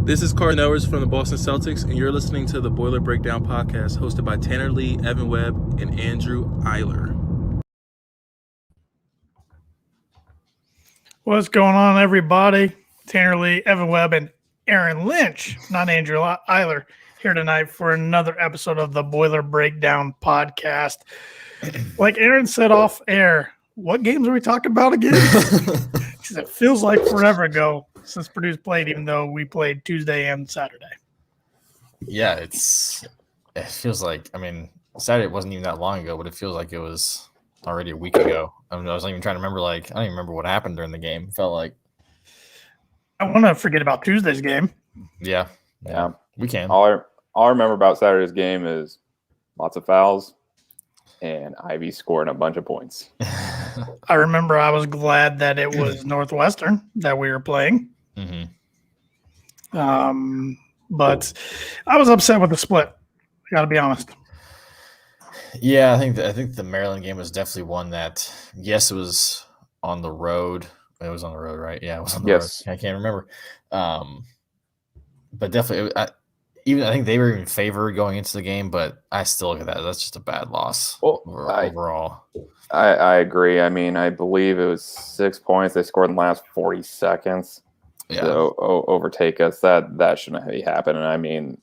This is Carson Edwards from the Boston Celtics, and you're listening to the Boiler Breakdown podcast hosted by Tanner Lee, Evan Webb, and Andrew Eiler. What's going on, everybody? Tanner Lee, Evan Webb, and Aaron Lynch, not Andrew Eiler, here tonight for another episode of the Boiler Breakdown podcast. Like Aaron said off air, what games are we talking about again? Because it feels like forever ago since Purdue's played, even though we played Tuesday and Saturday. Yeah, it feels like, Saturday wasn't even that long ago, but it feels like it was already a week ago. I was not even trying to remember, I don't even remember what happened during the game. It felt like. I want to forget about Tuesday's game. Yeah, we can. All I remember about Saturday's game is lots of fouls and Ivy scoring a bunch of points. I remember I was glad that it was Northwestern that we were playing. Mm-hmm. But I was upset with the split. I got to be honest. Yeah, I think the Maryland game was definitely one that, yes, it was on the road. It was on the road, right? Yeah, it was on the road. I can't remember. But definitely, I think they were even favored going into the game, but I still look at that. That's just a bad loss overall. I agree. I believe it was 6 points they scored in the last 40 seconds. Yeah. So overtake us. That shouldn't be happening. I'm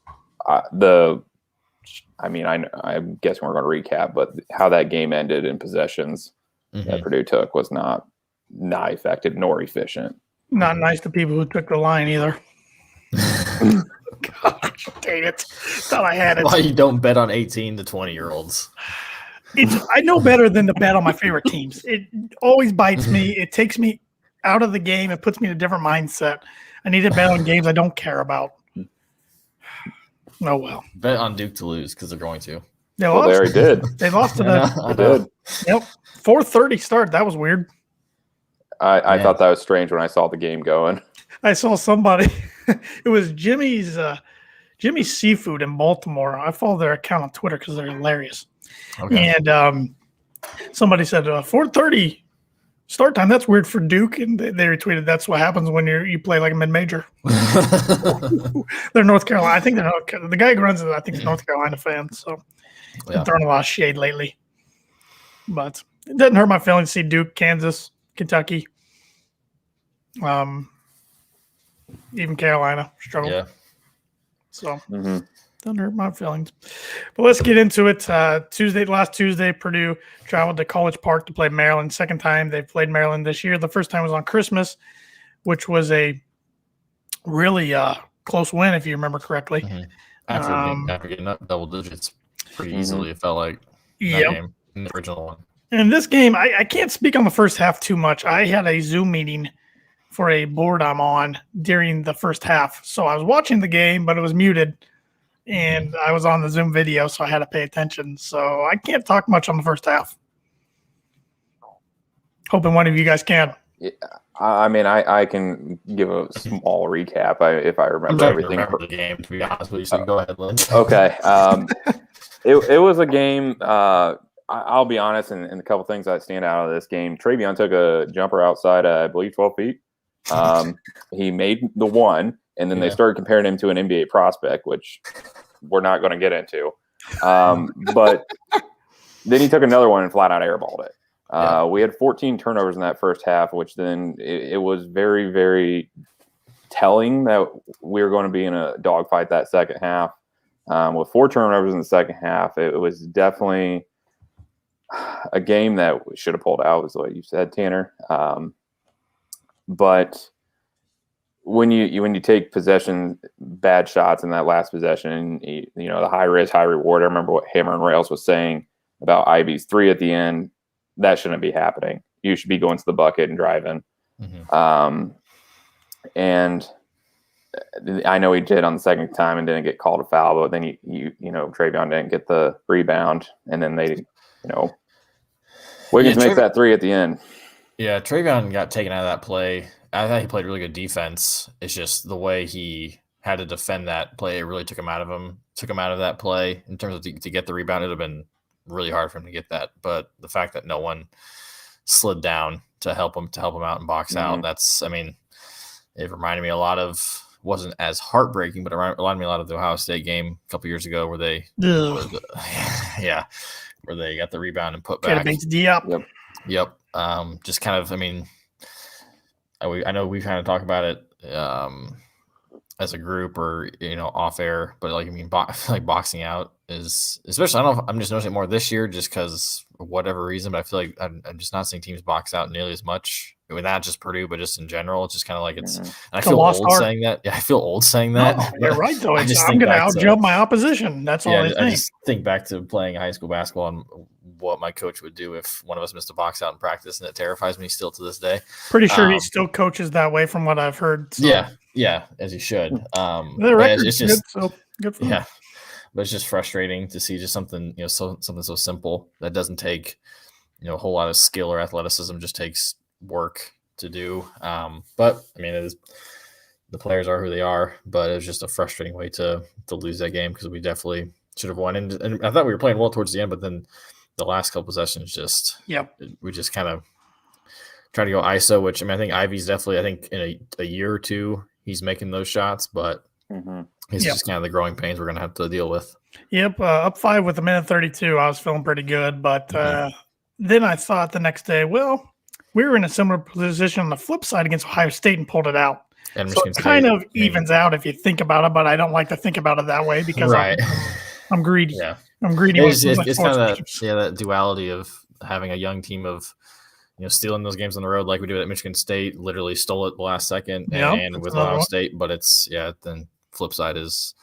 guessing we're going to recap, but how that game ended in possessions that Purdue took was not effective nor efficient. Not nice to people who took the line either. Gosh, dang it. Thought I had it. Why you don't bet on 18 to 20-year-olds? I know better than to bet on my favorite teams. It always bites me. It takes me out of the game. It puts me in a different mindset. I need to bet on games I don't care about. Oh, well. Bet on Duke to lose because they're going to. They lost. They already did. They lost to They did. Yep. 4:30 start. That was weird. I thought that was strange when I saw the game going. I saw somebody. It was Jimmy's Seafood in Baltimore. I follow their account on Twitter because they're hilarious. Okay. And somebody said 4:30 start time. That's weird for Duke, and they retweeted. That's what happens when you play like a mid-major. They're North Carolina. I think the guy who runs it. I think is North Carolina fan. So been throwing a lot of shade lately, but it doesn't hurt my feelings to see Duke, Kansas, Kentucky, even Carolina struggle. Yeah. So doesn't hurt my feelings. But let's get into it. Last Tuesday, Purdue traveled to College Park to play Maryland. Second time they've played Maryland this year. The first time was on Christmas, which was a really close win, if you remember correctly. After getting up double digits pretty easily, it felt like that game, the original one. In this game, I can't speak on the first half too much. I had a Zoom meeting for a board I'm on during the first half. So I was watching the game, but it was muted. And I was on the Zoom video, so I had to pay attention. So I can't talk much on the first half. Hoping one of you guys can. Yeah, I can give a small recap if I remember everything. Remember the game, to be honest with you. So go ahead, Lynch. Okay. It was a game. I'll be honest, and a couple things that stand out of this game. Travion took a jumper outside, I believe, 12 feet. He made the one, and then they started comparing him to an NBA prospect, which we're not going to get into. But then he took another one and flat out airballed it. We had 14 turnovers in that first half, which then it was very, very telling that we were going to be in a dogfight that second half. With 4 turnovers in the second half, it was definitely a game that we should have pulled out, is what you said, Tanner. But when you take possession, bad shots in that last possession, the high risk, high reward. I remember what Hammer and Rails was saying about Ivy's 3 at the end. That shouldn't be happening. You should be going to the bucket and driving. And I know he did on the second time and didn't get called a foul, but then Travion didn't get the rebound, and then Wiggins makes that 3 at the end. Yeah, Travion got taken out of that play. I thought he played really good defense. It's just the way he had to defend that play. It really took him out of that play in terms of to get the rebound. It would have been really hard for him to get that. But the fact that no one slid down to help him out and box out, it reminded me a lot of wasn't as heartbreaking, but it reminded me a lot of the Ohio State game a couple years ago where they, where they got the rebound and put back. Yep. Just kind of, I mean, I know we kind of talk about it as a group or, off air, but like, I mean, like boxing out is, especially, I don't know if I'm just noticing it more this year just because of whatever reason, but I feel like I'm just not seeing teams box out nearly as much. I mean, not just Purdue, but just in general. It's just kind of like and I feel old saying that. Yeah, I feel old saying that. No, you're right, though. I'm going to outjump my opposition. That's all I think. I just think back to playing high school basketball and what my coach would do if one of us missed a box out in practice, and it terrifies me still to this day. Pretty sure he still coaches that way from what I've heard. So. Yeah, as he should. The record's good, so good for him. Yeah, but it's just frustrating to see just something, something so simple that doesn't take, a whole lot of skill or athleticism, just takes work to do. But I mean, it is, the players are who they are, but it was just a frustrating way to lose that game because we definitely should have won. And I thought we were playing well towards the end, but then the last couple possessions we just kind of try to go ISO, which I mean, I think Ivy's definitely, I think in a year or two, he's making those shots, but it's just kind of the growing pains we're going to have to deal with. Yep. Up 5 with 1:32. I was feeling pretty good, but then I thought the next day, well, we were in a similar position on the flip side against Ohio State and pulled it out. And so it kind of evens out if you think about it, but I don't like to think about it that way because I'm greedy. Yeah. I'm greedy. It's kind of that duality of having a young team of, stealing those games on the road like we do at Michigan State, literally stole it the last second and with Ohio State. But it's, then flip side is,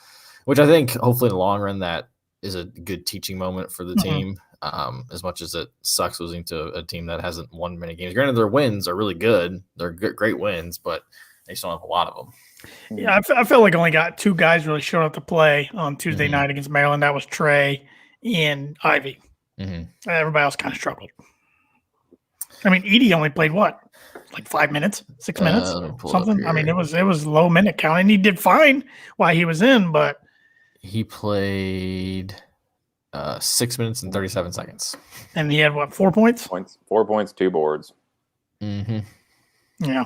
which I think hopefully in the long run, that is a good teaching moment for the team. As much as it sucks losing to a team that hasn't won many games. Granted, their wins are really good. They're great wins, but they still have a lot of them. Yeah, I felt like I only got 2 guys really showed up to play on Tuesday night against Maryland. That was Trey and Ivy. Everybody else kind of struggled. I mean, Edie only played what? Like 5 minutes, 6 minutes, something. I mean, it was low minute count, and he did fine while he was in, but he played 6 minutes and 37 seconds. And he had what, 4 points? 4 points, 2 boards. Yeah.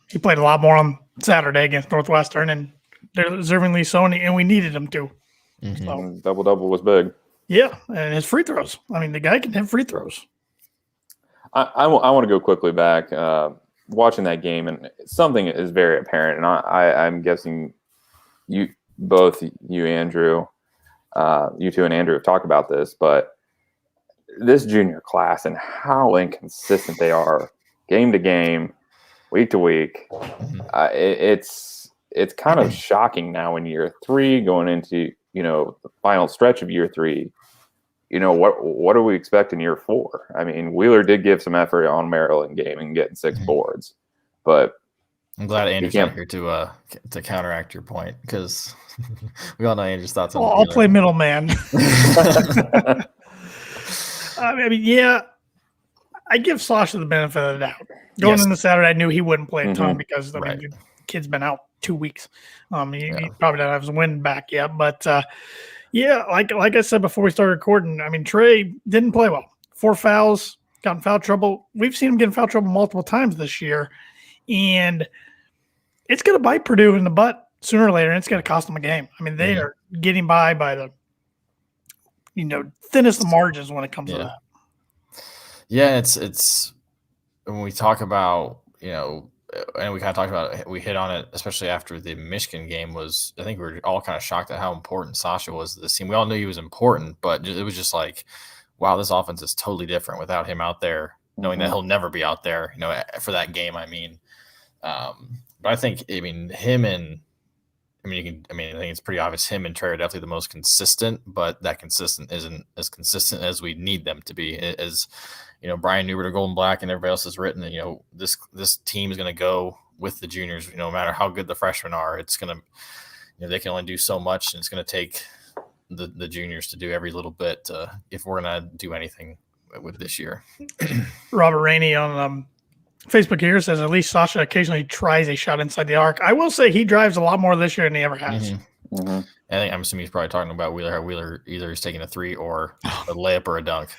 He played a lot more on Saturday against Northwestern, and they're deservingly so, and we needed him to. So, Double was big. Yeah, and his free throws. I mean, the guy can hit free throws. I want to go quickly back. Watching that game, and something is very apparent, and I'm guessing you Andrew, you two and Andrew have talked about this, but this junior class and how inconsistent they are game to game, week to week. It's kind of shocking now in year 3 going into, the final stretch of year 3. What do we expect in year 4? I mean, Wheeler did give some effort on Maryland game and getting 6 boards, but I'm glad Andrew's not here to counteract your point because we all know Andrew's thoughts on I'll play middleman. I mean, I give Sasha the benefit of the doubt. Going into Saturday, I knew he wouldn't play a ton because I mean, the kid's been out 2 weeks. He probably doesn't have his wind back yet, but like I said before we started recording, I mean, Trey didn't play well. 4 fouls, got in foul trouble. We've seen him get in foul trouble multiple times this year, and it's going to bite Purdue in the butt sooner or later, and it's going to cost them a game. I mean, they are getting by the thinnest of margins when it comes to that. Yeah, it's when we talk about, and we kind of talked about it, we hit on it, especially after the Michigan game, was I think we were all kind of shocked at how important Sasha was to this team. We all knew he was important, but it was just like, wow, this offense is totally different without him out there, knowing that he'll never be out there, for that game. I mean, but I think, I think it's pretty obvious him and Trey are definitely the most consistent, but that consistent isn't as consistent as we need them to be. As Brian Newbert of Golden Black and everybody else has written, this team is going to go with the juniors. No matter how good the freshmen are, it's going to, they can only do so much, and it's going to take the juniors to do every little bit if we're going to do anything with this year. Robert Rainey on Facebook here says at least Sasha occasionally tries a shot inside the arc. I will say he drives a lot more this year than he ever has. I think I'm assuming he's probably talking about Wheeler. How Wheeler either is taking a 3 or a layup or a dunk.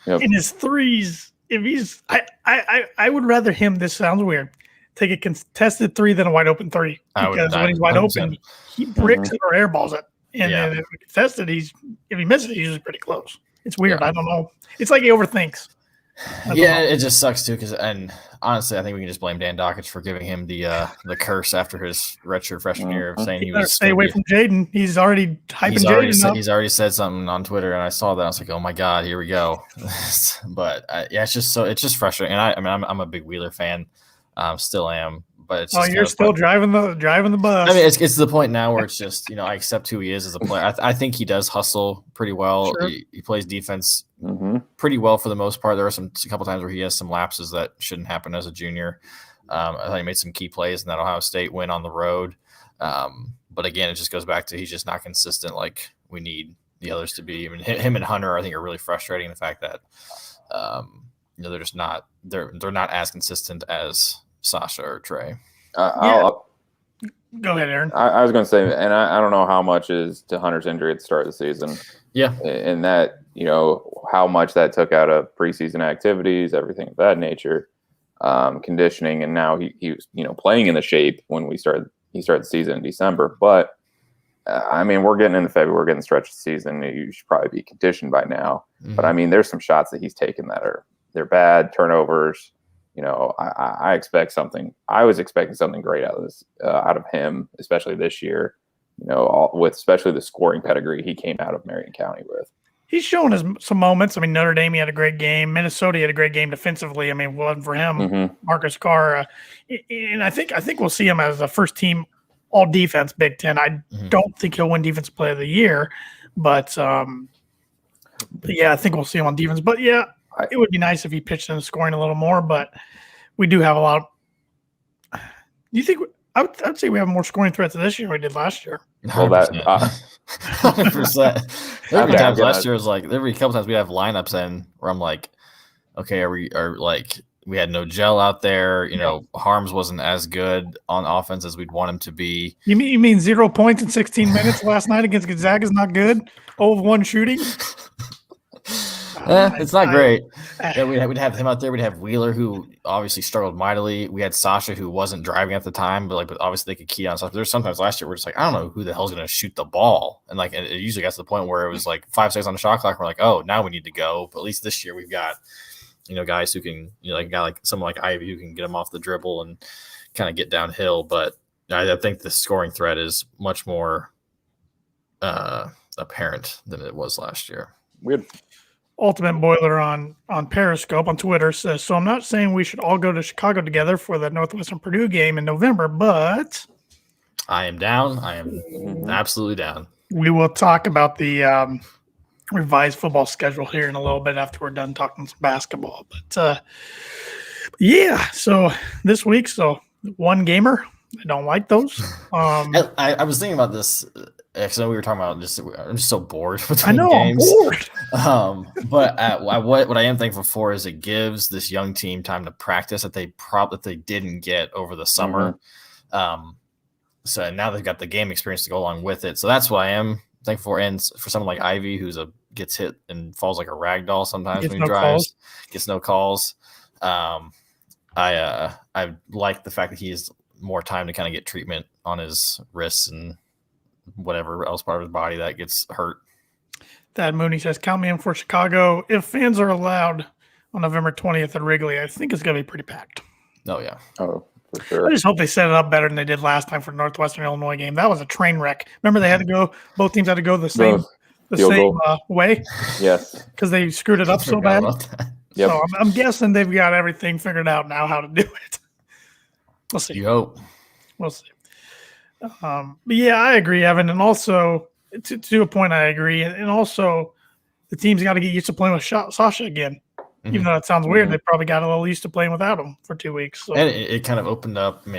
In his threes, if he's, I would rather him. This sounds weird. take a contested 3 than a wide open 3 because when he's wide 100%. open, he bricks it or airballs it, and Yeah. then if he contested, if he misses, he's usually pretty close. It's weird. I don't know. It's like he overthinks. Yeah, it just sucks too. And honestly, I think we can just blame Dan Dockich for giving him the curse after his redshirt freshman year of saying He he better was stay away from Jaden. He's already hyping Jaden up. He's already said something on Twitter, and I saw that. I was like, oh my god, here we go. But yeah, it's just frustrating. And I mean, I'm a big Wheeler fan, still am. But it's you're still driving the bus. I mean, it's to the point now where it's just I accept who he is as a player. I think he does hustle pretty well. Sure. He plays defense pretty well for the most part. There are a couple times where he has some lapses that shouldn't happen as a junior. I thought he made some key plays in that Ohio State win on the road. But again, it just goes back to he's just not consistent like we need the others to be. I mean, him and Hunter, I think, are really frustrating. The fact that they're just not they're not as consistent as Sasha or Trey. Go ahead, Aaron. I was going to say, and I don't know how much is to Hunter's injury at the start of the season. Yeah. And that, how much that took out of preseason activities, everything of that nature, conditioning. And now he was, playing in the shape when he started the season in December. But, I mean, we're getting into February, we're getting the stretch of the season. You should probably be conditioned by now. Mm-hmm. But, I mean, there's some shots that he's taken that they're bad, turnovers. I expect something. I was expecting something great out of him, especially this year. With especially the scoring pedigree he came out of Marion County with. He's shown us some moments. I mean, Notre Dame, he had a great game. Minnesota had a great game defensively. I mean, it wasn't for him, Marcus Carr. And I think we'll see him as a first team all defense Big Ten. I don't think he'll win Defensive Player of the Year, but yeah, I think we'll see him on defense. But yeah. It would be nice if he pitched in scoring a little more, but we do have a lot. Do you think I'd say we have more scoring threats this year than we did last year? Well, 100%. There were times last year was like there were a couple times we have lineups in where I'm like, okay, we had no gel out there. Harms wasn't as good on offense as we'd want him to be. You mean 0 points in 16 minutes last night against Gonzaga is not good? 0 of 1 shooting. It's not great. Yeah, we'd have him out there. We'd have Wheeler, who obviously struggled mightily. We had Sasha, who wasn't driving at the time, but obviously they could key on stuff. There's sometimes last year we're just like, I don't know who the hell's going to shoot the ball, and it usually gets to the point where it was like 5 seconds on the shot clock. We're like, oh, now we need to go. But at least this year we've got guys who can like a guy like someone like Ivy who can get them off the dribble and kind of get downhill. But I think the scoring threat is much more apparent than it was last year. Weird. Ultimate Boiler on Periscope on Twitter says, so I'm not saying we should all go to Chicago together for the Northwestern Purdue game in November, but I am down. I am absolutely down. We will talk about the revised football schedule here in a little bit after we're done talking some basketball. But yeah, so this week, one gamer. I don't like those. I was thinking about this. Because we were talking about I'm just so bored with I know, games. I'm bored. But what I am thankful for is it gives this young team time to practice that they didn't get over the summer. So now they've got the game experience to go along with it. So that's what I am thankful for. And for someone like Ivy, who's gets hit and falls like a rag doll sometimes when he drives, gets no calls. I like the fact that he has more time to kind of get treatment on his wrists and whatever else part of his body that gets hurt. Thad Mooney says, count me in for Chicago. If fans are allowed on November 20th at Wrigley, I think it's going to be pretty packed. Oh, yeah. Oh, for sure. I just hope they set it up better than they did last time for the Northwestern Illinois game. That was a train wreck. Remember they had to go, both teams had to go the same way? Yes. Because they screwed it up so bad. Yep. So I'm guessing they've got everything figured out now how to do it. We'll see. You hope. We'll see. But yeah, I agree, Evan. And also, to a point, I agree. And also, the team's got to get used to playing with Sasha again. Even though it sounds weird, they probably got a little used to playing without him for 2 weeks. So. And it kind of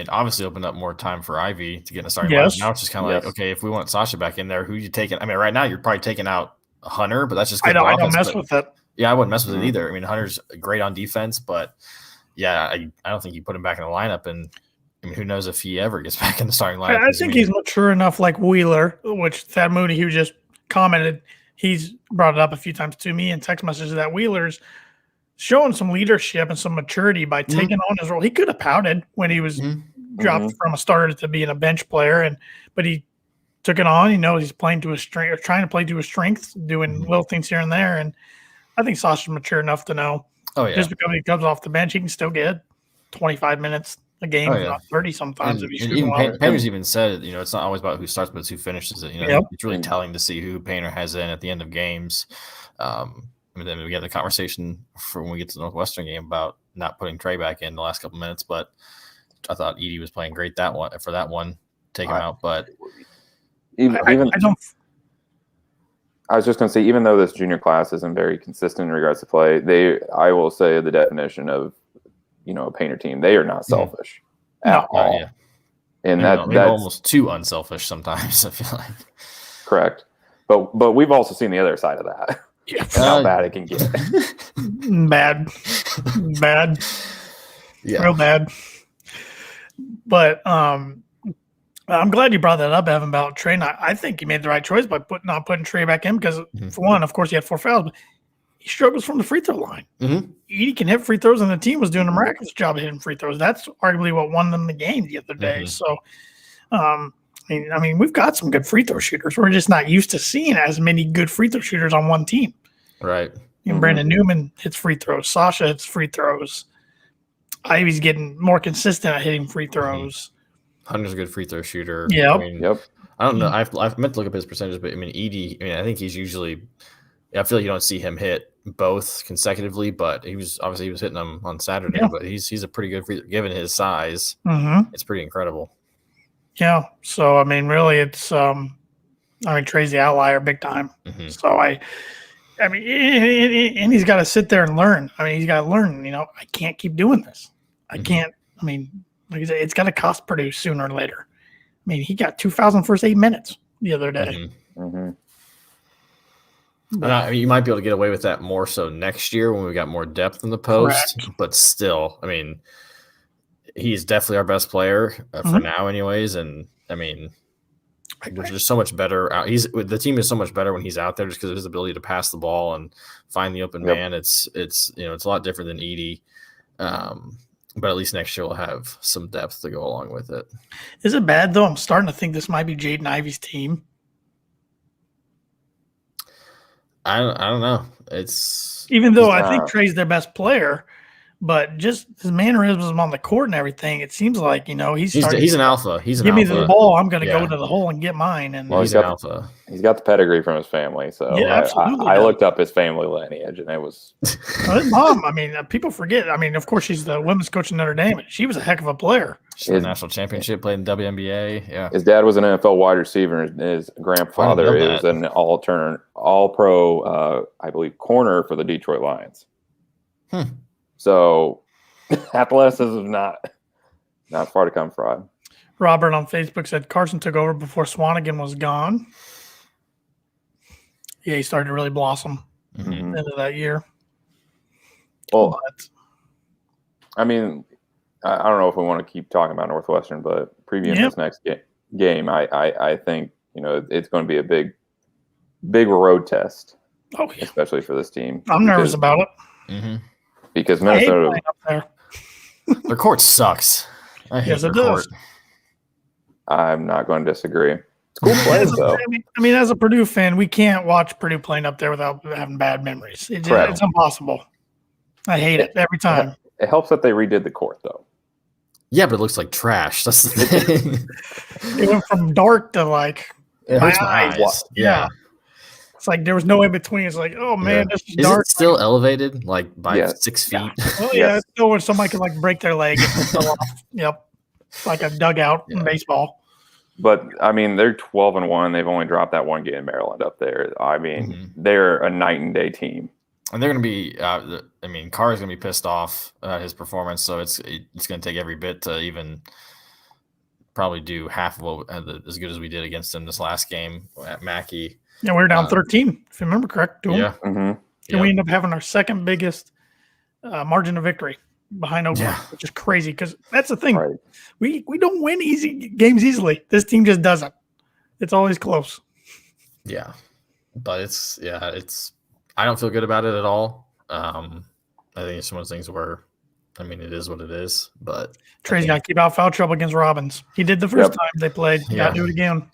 obviously opened up more time for Ivy to get in the starting lineup. Now it's just kind of like, okay, if we want Sasha back in there, who are you taking? I mean, right now you're probably taking out Hunter, but that's just good. I don't mess with it. Yeah, I wouldn't mess with it either. I mean, Hunter's great on defense, but yeah, I don't think you put him back in the lineup. And I mean, who knows if he ever gets back in the starting lineup? I think he's mature enough, like Wheeler, which Thad Mooney, who just commented, he's brought it up a few times to me in text messages that Wheeler's showing some leadership and some maturity by taking on his role. He could have pouted when he was dropped from a starter to being a bench player, but he took it on. He knows he's playing to his strength, or trying to play to his strengths, doing little things here and there. And I think Sasha's mature enough to know just because he comes off the bench, he can still get 25 minutes a game, not 30 sometimes. And, if and he's even Painter's even said, it's not always about who starts, but it's who finishes it. It's really telling to see who Painter has in at the end of games. Then we had the conversation when we get to the Northwestern game about not putting Trey back in the last couple minutes, but I thought Edey was playing great that one. Take him out, but I was just going to say, even though this junior class isn't very consistent in regards to play, I will say the definition of, a Painter team, they are not selfish at all. Yeah. And that's almost too unselfish sometimes, I feel like. Correct. But we've also seen the other side of that. Yeah. How bad it can get. Bad. Yeah. Real bad. But I'm glad you brought that up, Evan, about Trey. I think he made the right choice by not putting Trey back in because, for one, of course, he had 4 fouls, but he struggles from the free throw line. Edey can hit free throws, and the team was doing a miraculous job of hitting free throws. That's arguably what won them the game the other day. So, I mean, we've got some good free throw shooters. We're just not used to seeing as many good free throw shooters on one team. Right. And Brandon Newman hits free throws. Sasha hits free throws. Ivy's getting more consistent at hitting free throws. Hunter's a good free throw shooter. Yep. I don't know. I've meant to look up his percentage, but Edey, I think he's usually – I feel like you don't see him hit both consecutively, but he was hitting them on Saturday. Yeah. But he's a pretty good free, given his size. It's pretty incredible. Yeah. So really, it's Trey's the outlier big time. So and he's got to sit there and learn. He's got to learn. I can't keep doing this. I can't. Like I said, it's got to cost Purdue sooner or later. He got 2 fouls in the first 8 minutes the other day. You might be able to get away with that more so next year when we got more depth in the post. Correct. But still, he's definitely our best player for now, anyways. And there's just so much better. The team is so much better when he's out there, just because of his ability to pass the ball and find the open man. It's a lot different than Edey. But at least next year we'll have some depth to go along with it. Is it bad though? I'm starting to think this might be Jaden Ivey's team. I don't know. It's even though I think Trey's their best player, but just his mannerisms on the court and everything, it seems like he's an alpha. Give me the ball, I'm going to go to the hole and get mine. And he's an alpha. He's got the pedigree from his family, so I looked up his family lineage, and it was his mom. People forget. Of course, she's the women's coach in Notre Dame. She was a heck of a player. She's in the national championship, played in WNBA. Yeah, his dad was an NFL wide receiver, and his grandfather is an all-pro, I believe, corner for the Detroit Lions. So, athleticism is not far to come from. Robert on Facebook said Carson took over before Swanigan was gone. Yeah, he started to really blossom at the end of that year. Well, I don't know if we want to keep talking about Northwestern, but previewing this next game, I think it's going to be a big road test. Oh yeah, especially for this team. I'm nervous about it. Because Minnesota, up there. Their court sucks. I hate their court. I'm not going to disagree. It's cool playing, though. As a Purdue fan, we can't watch Purdue playing up there without having bad memories. It's impossible. I hate it every time. It helps that they redid the court, though. Yeah, but it looks like trash. That's the thing. It went from dark to it hurts my eyes. Yeah. It's like there was no in between. It's like, oh man, this is dark. It still elevated by 6 feet? Oh yeah, it's still where somebody could break their leg and fall off. Yep, like a dugout in baseball. But they're 12-1. They've only dropped that one game in Maryland up there. They're a night and day team. And they're going to be. Carr's going to be pissed off his performance. So it's going to take every bit to even probably do half of what as good as we did against him this last game at Mackey. Yeah, we were down 13, if you remember correct. Yeah. And we ended up having our second biggest margin of victory behind Oklahoma, which is crazy because that's the thing. Right. We don't win games easily. This team just doesn't. It's always close. Yeah. But it's I don't feel good about it at all. I think it's one of those things where, I mean, it is what it is. But Trey's got to keep out foul trouble against Robbins. He did the first time they played. Got Yeah. to do it again.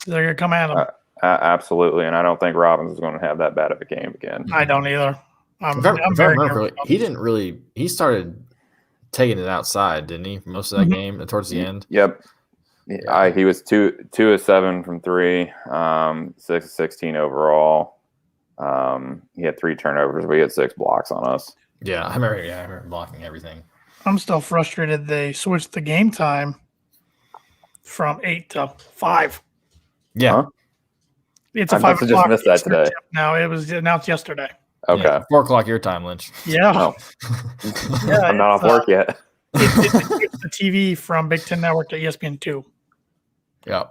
They're going to come at him. Absolutely, and I don't think Robbins is going to have that bad of a game again. I don't either. if I remember correctly, he didn't really. He started taking it outside, didn't he? Most of that game towards the end. Yep. He was 2 of 7 from 3, 6 of 16 overall. He had 3 turnovers, but he had 6 blocks on us. Yeah, I remember blocking everything. I'm still frustrated they switched the game time from 8 to 5. Yeah. Huh? It's a I 5 must have o'clock just missed that Eastern today. tip now. It was announced yesterday. Okay. Yeah, 4:00 your time, Lynch. Yeah. Oh. Yeah, I'm not off work yet. It's the TV from Big Ten Network to ESPN2. Yeah.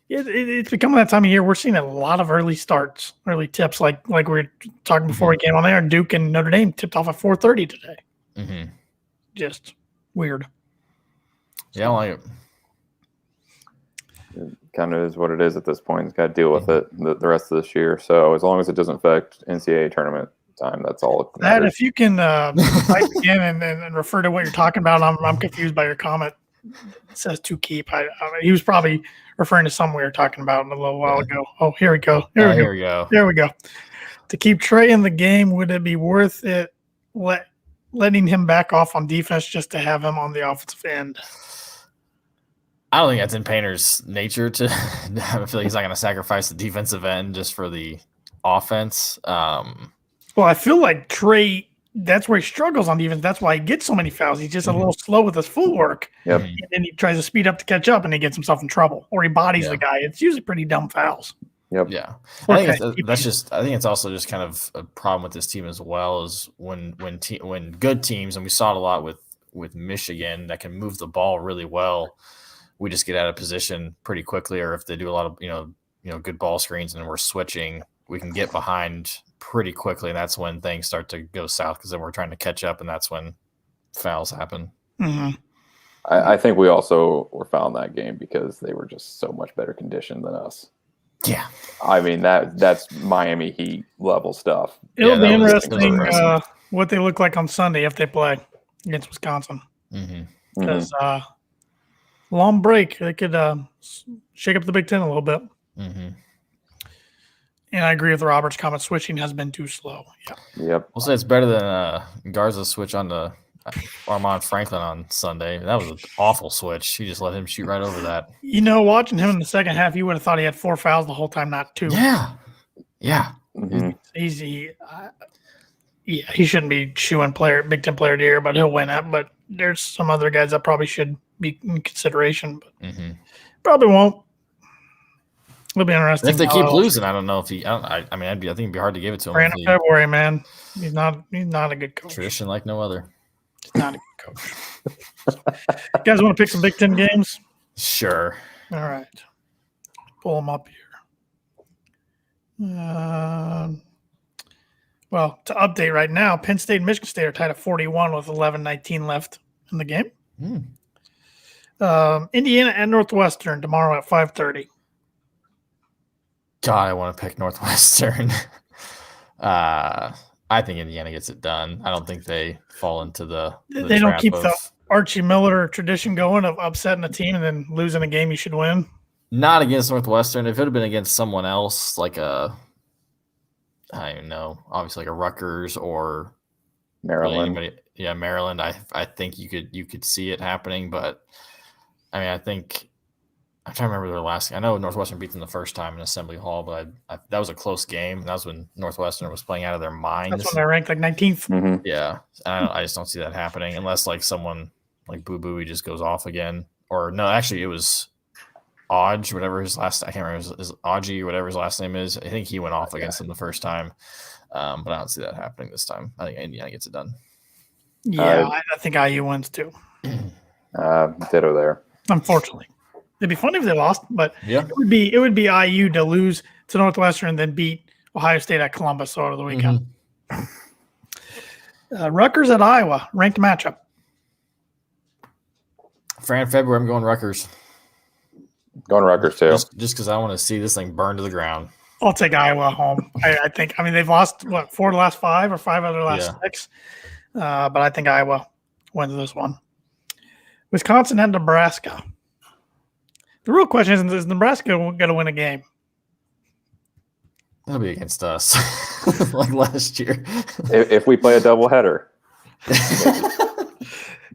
It's becoming that time of year. We're seeing a lot of early starts, early tips, like we were talking before we came on there. Duke and Notre Dame tipped off at 4:30 today. Mm-hmm. Just weird. Yeah, I like it. It kind of is what it is at this point. It's got to deal with it the rest of this year. So as long as it doesn't affect NCAA tournament time, that's all. That if you can type again and refer to what you're talking about, I'm confused by your comment. It says to keep. He was probably referring to something we were talking about a little while ago. Oh, here we go. There we go. There we go. To keep Trey in the game, would it be worth it letting him back off on defense just to have him on the offensive end? I don't think that's in Painter's nature to I feel like he's not going to sacrifice the defensive end just for the offense. Well, I feel like Trey, that's where he struggles on defense. That's why he gets so many fouls. He's just a little slow with his footwork. Yep. And then he tries to speed up to catch up and he gets himself in trouble or he bodies the guy. It's usually pretty dumb fouls. Yep. Yeah. I think it's also just kind of a problem with this team as well is when good teams, and we saw it a lot with Michigan that can move the ball really well, we just get out of position pretty quickly, or if they do a lot of good ball screens and we're switching, we can get behind pretty quickly, and that's when things start to go south because then we're trying to catch up, and that's when fouls happen. Mm-hmm. I think we also were fouling that game because they were just so much better conditioned than us. Yeah, I mean that's Miami Heat level stuff. It'll be interesting what they look like on Sunday if they play against Wisconsin. Because long break, they could shake up the Big Ten a little bit. Mm-hmm. And I agree with Robert's comment. Switching has been too slow. Yeah. Yep. We'll say it's better than Garza's switch on to Armand Franklin on Sunday. That was an awful switch. He just let him shoot right over that. Watching him in the second half, you would have thought he had 4 fouls the whole time, not 2. Yeah. Mm-hmm. He shouldn't be shooing Big Ten player of the year, but he'll win it. But there's some other guys that probably should be in consideration, but probably won't. It'll be interesting. And if they keep losing, I don't know if he. I think it'd be hard to give it to him. Brandon February, man, he's not a good coach. Tradition like no other. He's not a good coach. You guys want to pick some Big Ten games? Sure. All right, pull them up here. Well, to update right now, Penn State and Michigan State are tied at 41 with 11:19 left in the game. Indiana and Northwestern tomorrow at 5:30. God, I want to pick Northwestern. I think Indiana gets it done. I don't think they fall into the They don't keep the Archie Miller tradition going of upsetting a team and then losing a game you should win. Not against Northwestern. If it had been against someone else, like I don't even know, obviously like a Rutgers or Maryland. Really Maryland. I think you could see it happening, but I mean, I think I'm trying to remember their last game. I know Northwestern beat them the first time in Assembly Hall, but that was a close game. That was when Northwestern was playing out of their minds. That's when they're ranked like 19th. Mm-hmm. Yeah, I just don't see that happening unless like someone like Boo Booey just goes off again. Or no, actually it was Odge, whatever his last. I can't remember his Odgie, whatever his last name is. I think he went off against them the first time, but I don't see that happening this time. I think Indiana gets it done. Yeah, I think IU wins too. Ditto there. Unfortunately, it'd be funny if they lost, but Yeah, it would be IU to lose to Northwestern and then beat Ohio State at Columbus over the weekend. Rutgers at Iowa, ranked matchup. February, I'm going Rutgers. Going Rutgers too. Just because I want to see this thing burn to the ground. I'll take Iowa home. I think. I mean, they've lost, 4 of the last 5 or 5 of their last 6. But I think Iowa wins this one. Wisconsin and Nebraska. The real question is Nebraska going to win a game? It'll be against us, like last year. If we play a doubleheader.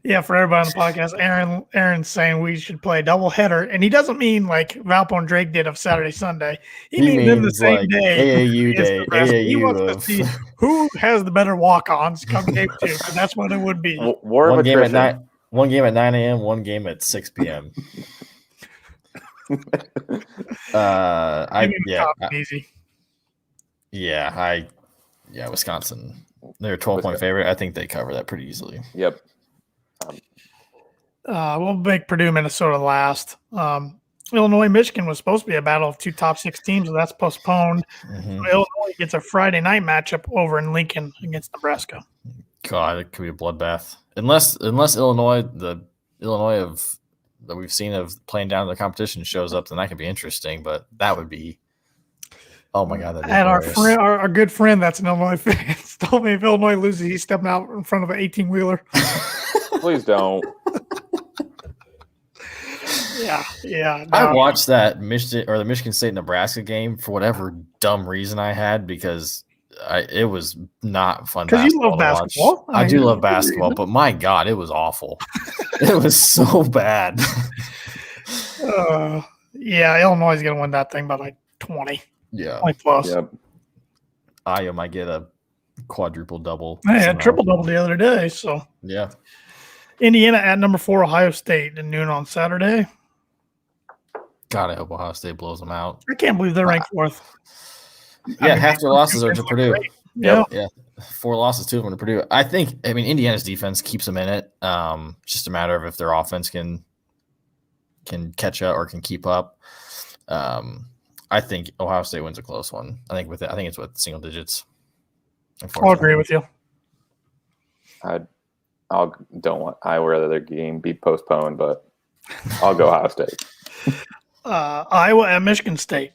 Yeah, for everybody on the podcast, Aaron's saying we should play a doubleheader, and he doesn't mean like Valpo and Drake did of Saturday, Sunday. He means in the same like day. AAU day. He wants to see who has the better walk-ons come game 2, and that's what it would be. One game at 9 a.m., one game at 6 p.m. Easy. Wisconsin. They're a 12-point favorite. I think they cover that pretty easily. Yep. We'll make Purdue, Minnesota last. Illinois, Michigan was supposed to be a battle of 2 top 6 teams, but that's postponed. Mm-hmm. Illinois gets a Friday night matchup over in Lincoln against Nebraska. God, it could be a bloodbath. Unless Illinois, the Illinois that we've seen of playing down the competition shows up, then that could be interesting. But that would be, oh my God! And our good friend that's an Illinois fan told me if Illinois loses, he's stepping out in front of an 18-wheeler. Please don't. Yeah. No. I watched that the Michigan State Nebraska game for whatever dumb reason I had because it was not fun. Because you love basketball. I do love basketball, but my God, it was awful. It was so bad. Illinois is going to win that thing by like 20. Yeah. Like plus. Yep. Iowa might get a quadruple double. I had triple double the other day. So yeah. Indiana at number 4, Ohio State at noon on Saturday. God, I hope Ohio State blows them out. I can't believe they're ranked 4th. Yeah, half their losses are to Purdue. Yeah. 4 losses, 2 of them to Purdue. I mean, Indiana's defense keeps them in it. It's just a matter of if their offense can catch up or can keep up. I think Ohio State wins a close one. I think it's with single digits. I'll agree with you. I don't want Iowa their game be postponed, but I'll go Ohio State. Iowa at Michigan State.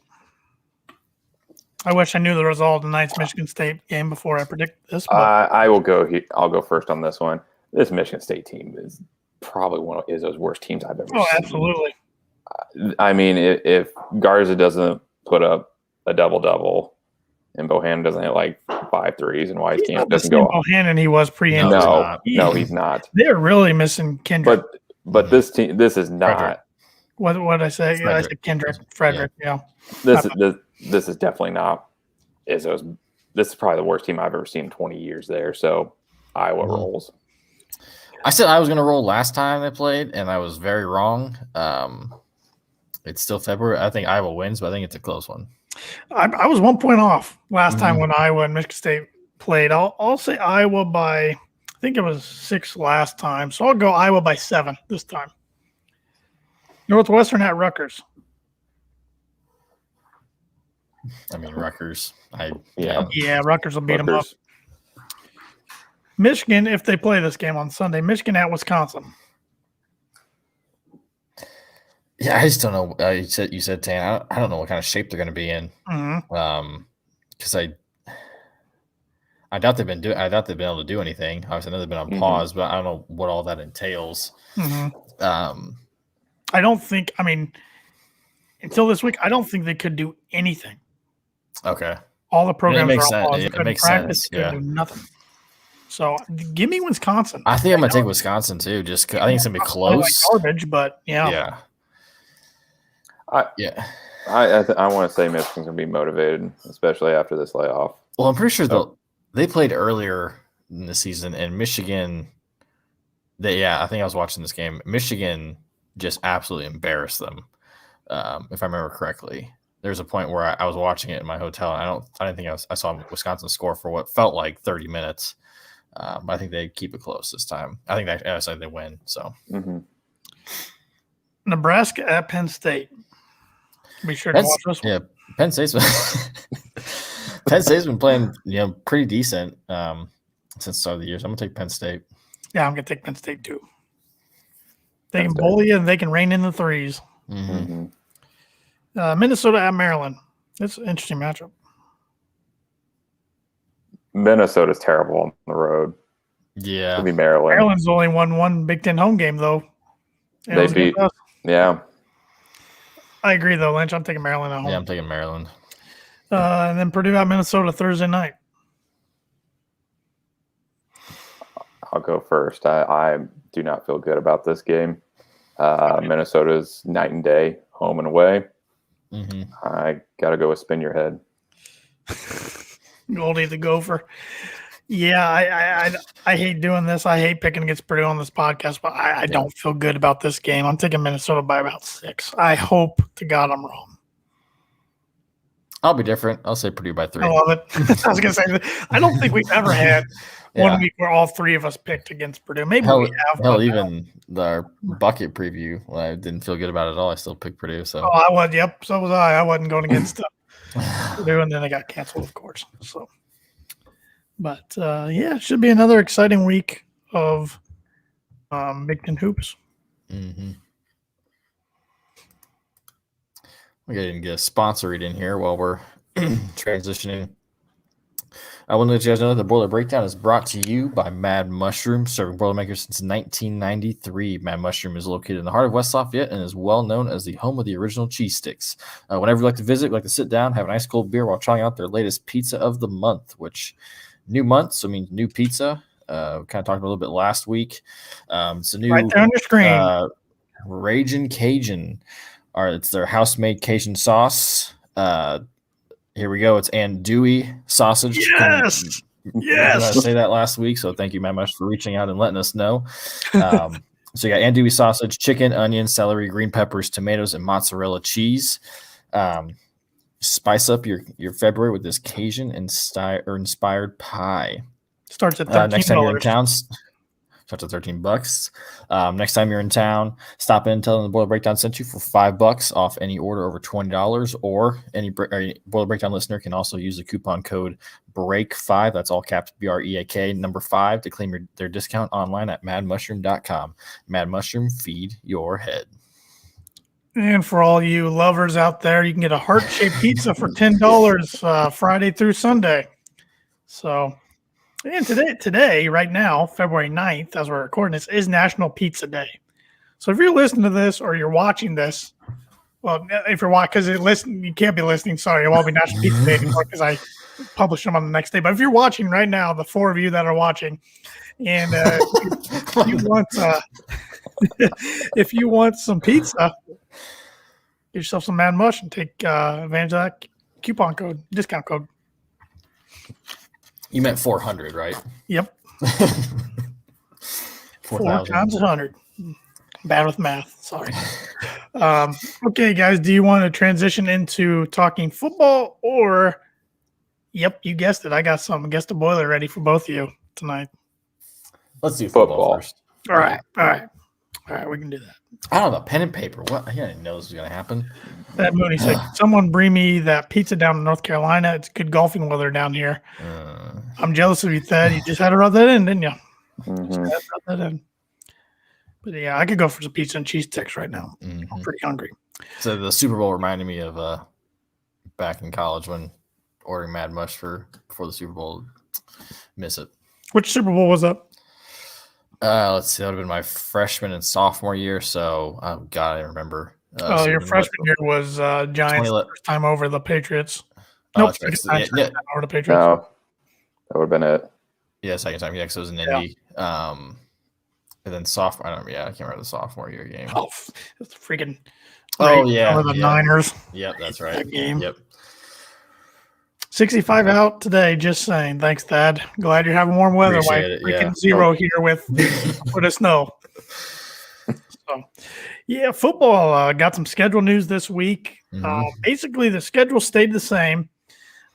I wish I knew the result of tonight's Michigan State game before I predict this. I will go. I'll go first on this one. This Michigan State team is probably one of Izzo's worst teams I've ever seen. Oh, absolutely. I mean, if Garza doesn't put up a double-double and Bohannon doesn't hit like 5 threes and Wise Camp doesn't go off. Bohannon, he was pre-injured. No, he's not. They're really missing Kendrick. But this team, this is not. Frederick. What did I say? Frederick. I said Kendrick. Frederick. Yeah. This is definitely not Izzo's. This is probably the worst team I've ever seen in 20 years there. So Iowa rolls. I said I was going to roll last time they played, and I was very wrong. It's still February. I think Iowa wins, but I think it's a close one. I was 1 point off last time when Iowa and Michigan State played. I'll say Iowa by, I think it was 6 last time. So I'll go Iowa by 7 this time. Northwestern at Rutgers. I mean, Rutgers. Rutgers will beat them up. Michigan, if they play this game on Sunday, Michigan at Wisconsin. Yeah, I just don't know. You said Tan. I don't know what kind of shape they're going to be in. Because I doubt they've been able to do anything. Obviously, I know they've been on pause, but I don't know what all that entails. I don't think. I mean, until this week, I don't think they could do anything. Okay. All the programs makes are on pause. sense. It makes sense. Yeah. Do nothing. So give me Wisconsin. I think I'm gonna take Wisconsin too. Just 'cause I think it's gonna be close. Like garbage, but yeah. I want to say Michigan's gonna be motivated, especially after this layoff. Well, I'm pretty sure they played earlier in the season, and Michigan. I think I was watching this game. Michigan just absolutely embarrassed them. If I remember correctly, there was a point where I was watching it in my hotel, and I didn't think I saw Wisconsin score for what felt like 30 minutes. But I think they keep it close this time. I think they win. So Nebraska at Penn State. Be sure to watch this one. Yeah, Penn State's been playing pretty decent since the start of the year. So I'm gonna take Penn State. Yeah, I'm gonna take Penn State too. They can bully you and they can rain in the threes. Mm-hmm. Minnesota at Maryland. It's an interesting matchup. Minnesota's terrible on the road. Yeah. It'll be Maryland. Maryland's only won one Big Ten home game, though. And it They was against beat. us. Yeah. I agree, though, Lynch. I'm taking Maryland at home. Yeah, I'm taking Maryland. And then Purdue at Minnesota Thursday night. I'll go first. I do not feel good about this game. Minnesota's night and day, home and away. Mm-hmm. I got to go with spin your head. Goldie the Gopher. Yeah, I hate doing this. I hate picking against Purdue on this podcast, but I don't feel good about this game. I'm taking Minnesota by about 6. I hope to God I'm wrong. I'll be different. I'll say Purdue by 3. I love it. I was going to say, I don't think we've ever had one week where all 3 of us picked against Purdue. Maybe we have. Hell, even our bucket preview, when I didn't feel good about it at all, I still picked Purdue. So I was. Yep, so was I. I wasn't going against Purdue, and then they got canceled, of course. So, but yeah, it should be another exciting week of Big Ten hoops. Mm-hmm. We got to get a sponsor read in here while we're transitioning. I want to let you guys know that the Boiler Breakdown is brought to you by Mad Mushroom, serving Boilermakers since 1993. Mad Mushroom is located in the heart of West Lafayette and is well known as the home of the original cheese sticks. Whenever you like to visit, we like to sit down, have an ice cold beer while trying out their latest pizza of the month, which new month, so means new pizza. We kind of talked a little bit last week. It's a new Right there on your screen. Ragin' Cajun. It's their house-made Cajun sauce. Here we go. It's andouille sausage. Yes. Yes. I say that last week, so thank you, Matt Mush, for reaching out and letting us know. So you got andouille sausage, chicken, onion, celery, green peppers, tomatoes, and mozzarella cheese. Spice up your February with this Cajun inspired pie. Starts at $13. Next time you're in town, starts at $13. Next time you're in town, stop in and tell them the Boiler Breakdown sent you for $5 off any order over $20, or any Boiler Breakdown listener can also use the coupon code BREAK5. That's all caps BREAK number 5 to claim their discount online at madmushroom.com. Mad Mushroom, feed your head. And for all you lovers out there, you can get a heart-shaped pizza for $10 Friday through Sunday. So, and today, right now, February 9th, as we're recording this, is National Pizza Day. So if you're listening to this or you're watching this, well, if you're watching, because you can't be listening, sorry, it won't be National Pizza Day anymore because I publish them on the next day. But if you're watching right now, the 4 of you that are watching, and you want if you want some pizza, get yourself some Mad Mush and take advantage of that discount code. You meant 400, right? Yep. 4 times 100. Bad with math. Sorry. Okay, guys, do you want to transition into talking football or? Yep, you guessed it. I got some. Guess the boiler ready for both of you tonight. Let's do football first. All right. We can do that. I don't know. Pen and paper. What? I didn't know this was going to happen. That Mooney said, someone bring me that pizza down in North Carolina. It's good golfing weather down here. I'm jealous of you, Thad. You just had to rub that in, didn't you? Mm-hmm. Just had to rub that in. But yeah, I could go for some pizza and cheese sticks right now. Mm-hmm. I'm pretty hungry. So the Super Bowl reminded me of back in college when ordering Mad Mush before the Super Bowl. Miss it. Which Super Bowl was that? Let's see. That would have been my freshman and sophomore year. So, God, I remember. Your freshman year was Giants' first time over the Patriots. Nope, right. second time over the Patriots. No, that would have been it. Yeah, second time. Yeah, because it was in Indy. And then sophomore. I can't remember the sophomore year game. Oh, it's freaking. Oh, yeah. Over the Niners. Yep, that's right. That game. Yep. 65 out today, just saying. Thanks, Thad. Glad you're having warm weather. Appreciate Like it, freaking zero here with the snow. So, yeah, football got some schedule news this week. Mm-hmm. Basically, the schedule stayed the same,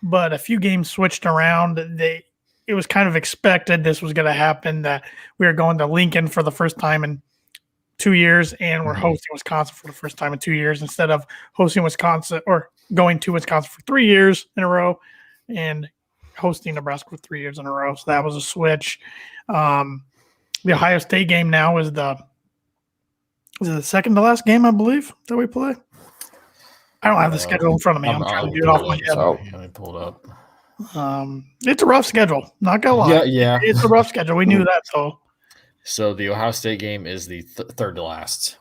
but a few games switched around. It was kind of expected this was going to happen, that we were going to Lincoln for the first time in 2 years, and we're hosting Wisconsin for the first time in 2 years instead of hosting Wisconsin or going to Wisconsin for 3 years in a row and hosting Nebraska for 3 years in a row. So that was a switch. The Ohio State game now is the second to last game, I believe, that we play. I don't have the schedule in front of me. I'm trying to do it off my head. Sorry, let me pull it up. It's a rough schedule. Not gonna lie. Yeah. It's a rough schedule. We knew that. So the Ohio State game is the third to last.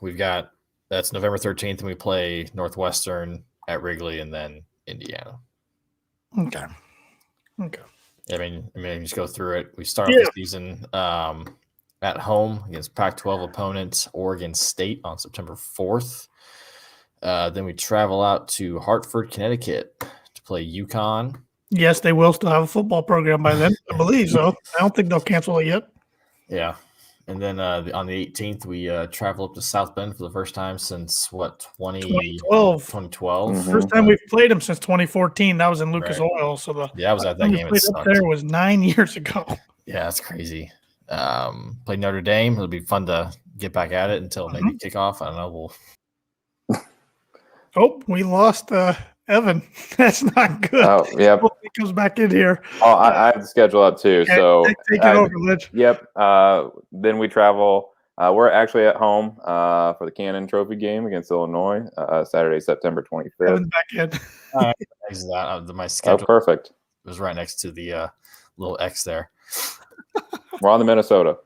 That's November 13th, and we play Northwestern at Wrigley, and then Indiana. Okay. I mean, just go through it. We start off the season at home against Pac-12 opponents, Oregon State on September 4th. Then we travel out to Hartford, Connecticut to play UConn. Yes, they will still have a football program by then. I believe so. I don't think they'll cancel it yet. Yeah. And then on the 18th, we travel up to South Bend for the first time since, 2012? 2012. Mm-hmm. First time we've played them since 2014. That was in Lucas Oil. So I was at that game. It up there was 9 years ago. Yeah, that's crazy. Played Notre Dame. It'll be fun to get back at it until maybe kickoff. I don't know. We lost Evan. That's not good. Oh, yep. He comes back in here. Oh, I have the schedule up too. Okay, so take it over, Litch. Yep. Then we travel. We're actually at home for the Cannon Trophy game against Illinois, Saturday, September 25th. Evan's back in. My schedule perfect. was right next to the little X there. We're on the Minnesota.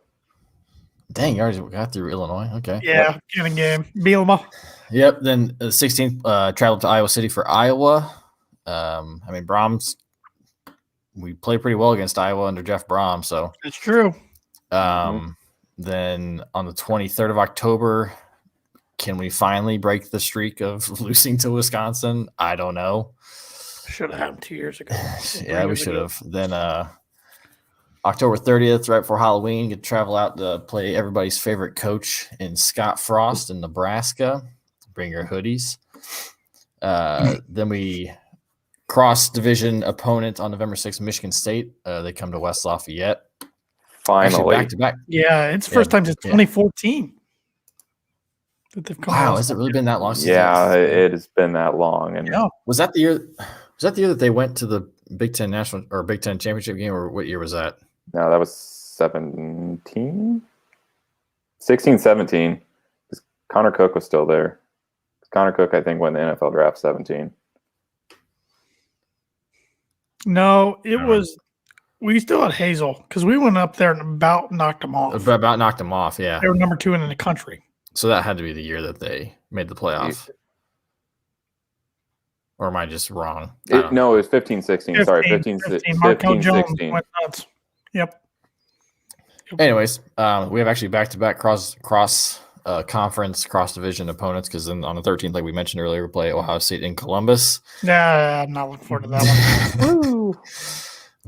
Dang, you already got through Illinois. Okay. Yeah, Cannon game. Bielema. Yep. Then the 16th, traveled to Iowa City for Iowa. Brahms, we played pretty well against Iowa under Jeff Brom. So it's true. Then on the 23rd of October, can we finally break the streak of losing to Wisconsin? I don't know. Should have happened 2 years ago. Yeah, we should have. Then October 30th, right before Halloween, get to travel out to play everybody's favorite coach in Scott Frost in Nebraska. Bring your hoodies. Then we cross division opponent on November 6th, Michigan State. They come to West Lafayette. Finally. Back to back. Yeah, it's the first time since 2014 that they've come. Wow, has it really been that long? Yeah, it has been that long. And was that the year? Was that the year that they went to the Big Ten National or Big Ten Championship game, or what year was that? No, that was 16, 17. Connor Cook was still there. Connor Cook, I think, won the NFL draft 17. No, it was. We still had Hazel because we went up there and about knocked them off. About knocked them off, yeah. They were number 2 in the country. So that had to be the year that they made the playoff. Or am I just wrong? No, it was 15-16. Sorry, 15-16. Went nuts. Yep. Anyways, we have actually back-to-back cross conference, cross-division opponents because then on the 13th, like we mentioned earlier, we play Ohio State in Columbus. Nah, I'm not looking forward to that one. Woo!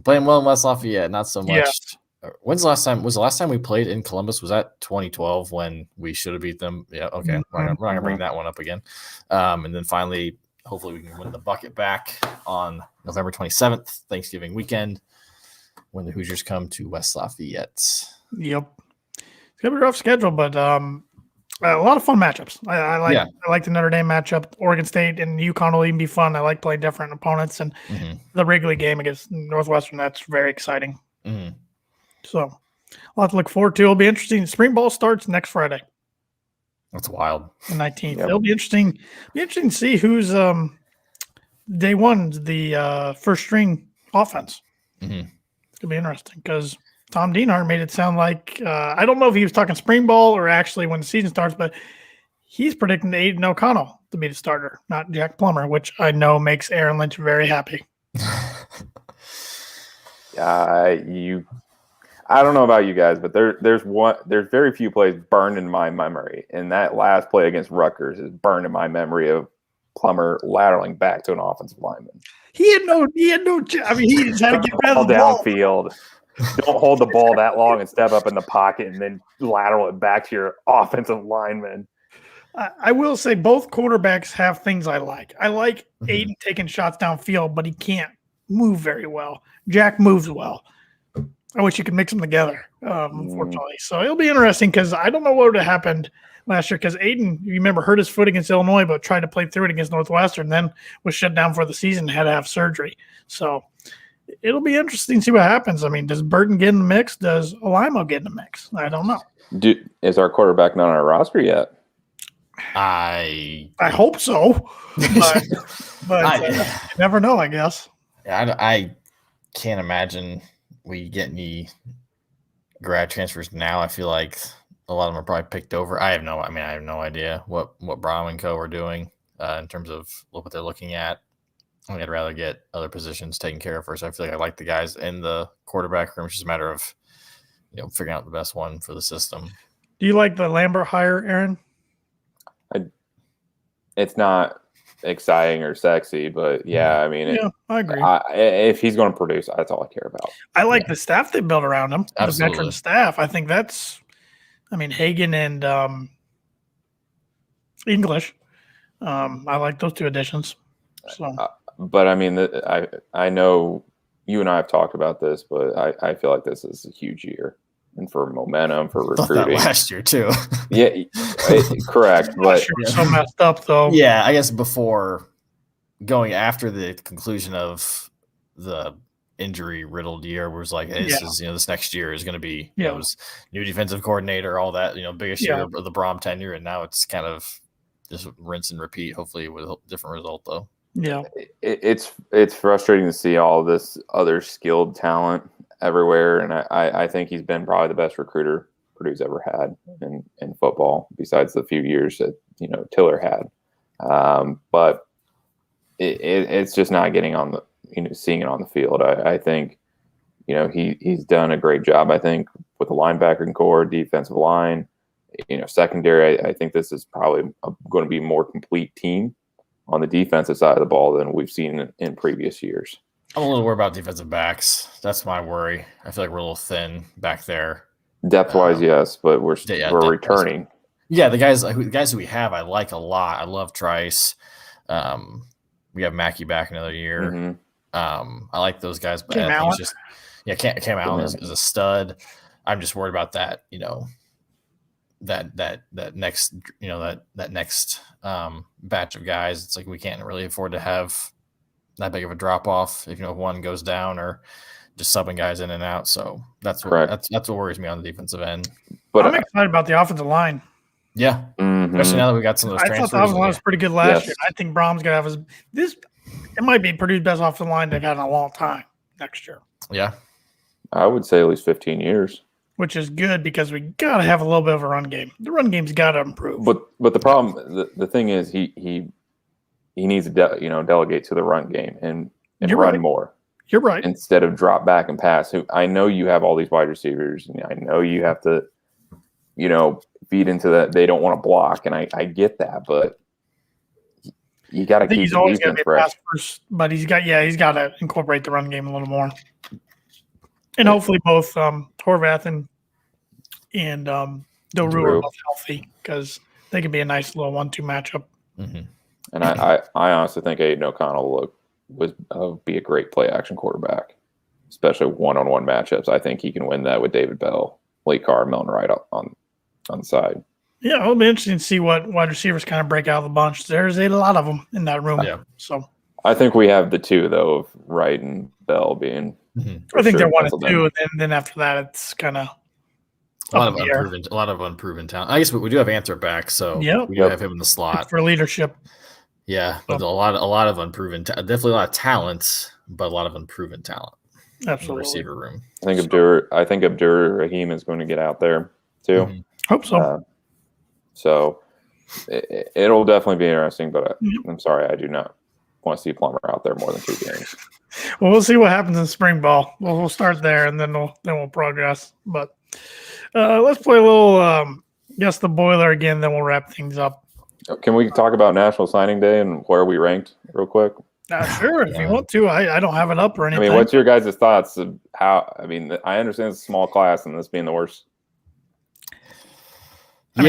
Playing well in West Lafayette, not so much. Yeah. When's the last time? Was the last time we played in Columbus? Was that 2012 when we should have beat them? Yeah, okay. Mm-hmm. We're not going to bring that one up again. And then finally, hopefully we can win the bucket back on November 27th, Thanksgiving weekend, when the Hoosiers come to West Lafayette. Yep. It's going to be a rough schedule, but a lot of fun matchups. I like the Notre Dame matchup. Oregon State and UConn will even be fun. I like playing different opponents, and the Wrigley game against Northwestern, that's very exciting. Mm-hmm. So a lot to look forward to. It'll be interesting. Spring ball starts next Friday. That's wild. The 19th. Yep. It'll be interesting. To see who's day one, the first string offense. Mm-hmm. It's gonna be interesting because Tom Dienhart made it sound like I don't know if he was talking spring ball or actually when the season starts, but he's predicting Aiden O'Connell to be the starter, not Jack Plummer, which I know makes Aaron Lynch very happy. I don't know about you guys, but there's very few plays burned in my memory, and that last play against Rutgers is burned in my memory of Plummer lateraling back to an offensive lineman. He had no. I mean, he just had to get rid of the ball downfield. Don't hold the ball that long and step up in the pocket and then lateral it back to your offensive lineman. I will say both quarterbacks have things I like. I like Aiden taking shots downfield, but he can't move very well. Jack moves well. I wish you could mix them together, unfortunately. So it'll be interesting because I don't know what would have happened last year because Aiden, you remember, hurt his foot against Illinois, but tried to play through it against Northwestern, then was shut down for the season and had to have surgery. So it'll be interesting to see what happens. I mean, does Burton get in the mix? Does Alimo get in the mix? I don't know. Is our quarterback not on our roster yet? I hope so, but you never know, I guess. I can't imagine we get any grad transfers now. I feel like a lot of them are probably picked over. I have no idea what Brown and Co. are doing in terms of what they're looking at. I think I'd rather get other positions taken care of first. I feel like I like the guys in the quarterback room. It's just a matter of figuring out the best one for the system. Do you like the Lambert hire, Aaron? It's not exciting or sexy, but yeah, I mean, I agree. If he's going to produce, that's all I care about. I like the staff they built around him, Absolutely. the veteran staff. I think Hagen and English. I like those two additions. So, but I mean, I know you and I have talked about this, but I feel like this is a huge year. And for momentum, for recruiting. Last year too. Yeah, correct. But sure so messed up though. Yeah, I guess before going after the conclusion of the injury-riddled year, was like, hey, this next year is going to be it was new defensive coordinator, all that, biggest year of the Brom tenure, and now it's kind of just rinse and repeat. Hopefully with a different result though. Yeah, it's frustrating to see all this other skilled talent everywhere, and I think he's been probably the best recruiter Purdue's ever had in football, besides the few years that Tiller had. But it's just not getting on the seeing it on the field. I think he's done a great job. I think with the linebacking core, defensive line, secondary. I think this is probably going to be a more complete team on the defensive side of the ball than we've seen in previous years. I'm a little worried about defensive backs. That's my worry. I feel like we're a little thin back there. Depth-wise, yes, but we're returning. Yeah, the guys who we have, I like a lot. I love Trice. We have Mackey back another year. Mm-hmm. I like those guys, but Cam I think Allen. it's just Cam Allen is a stud. I'm just worried about that. That next that next batch of guys. It's like we can't really afford to have that big of a drop off if one goes down or just subbing guys in and out. So that's what worries me on the defensive end. But I'm excited about the offensive line. Yeah, especially now that we got some of those transfers. I thought the offensive line was pretty good last year. I think Brom's gonna have this. It might be Purdue's best offensive line they've had in a long time next year. Yeah, I would say at least 15 years. Which is good because we gotta have a little bit of a run game. The run game's got to improve. But the problem, the thing is, he needs to delegate to the run game and run more. You're right. Instead of drop back and pass. I know you have all these wide receivers, and I know you have to, feed into that. They don't want to block, and I get that, but you got to keep the defense fresh. First, but he's got to incorporate the run game a little more, and hopefully both Horvath and Doru are both healthy because they can be a nice little 1-2 matchup. Mm-hmm. And I honestly think Aiden O'Connell would be a great play action quarterback, especially one-on-one matchups. I think he can win that with David Bell, Lee Carr, Milton Wright on the side. Yeah, it'll be interesting to see what wide receivers kind of break out of the bunch. There's a lot of them in that room. Yeah. So I think we have the two though of Wright and Bell being. Mm-hmm. I think they're 1 and 2, and then after that it's kind of a lot of unproven talent. I guess we do have Anthrop back, so we do have him in the slot for leadership. Yeah, but a lot of unproven, definitely a lot of talent, but a lot of unproven talent. Absolutely, in the receiver room. I think Abdur Rahim is going to get out there too. Mm-hmm. Hope so. So it'll definitely be interesting, but I'm sorry, I do not want to see Plummer out there more than 2 games. Well, we'll see what happens in spring ball. We'll start there, and then we'll progress. But let's play a little guess the boiler again. Then we'll wrap things up. Can we talk about National Signing Day and where we ranked real quick? Sure, if you want to. I don't have it up or anything. I mean, what's your guys' thoughts of how? I mean, I understand it's a small class and this being the worst. I'm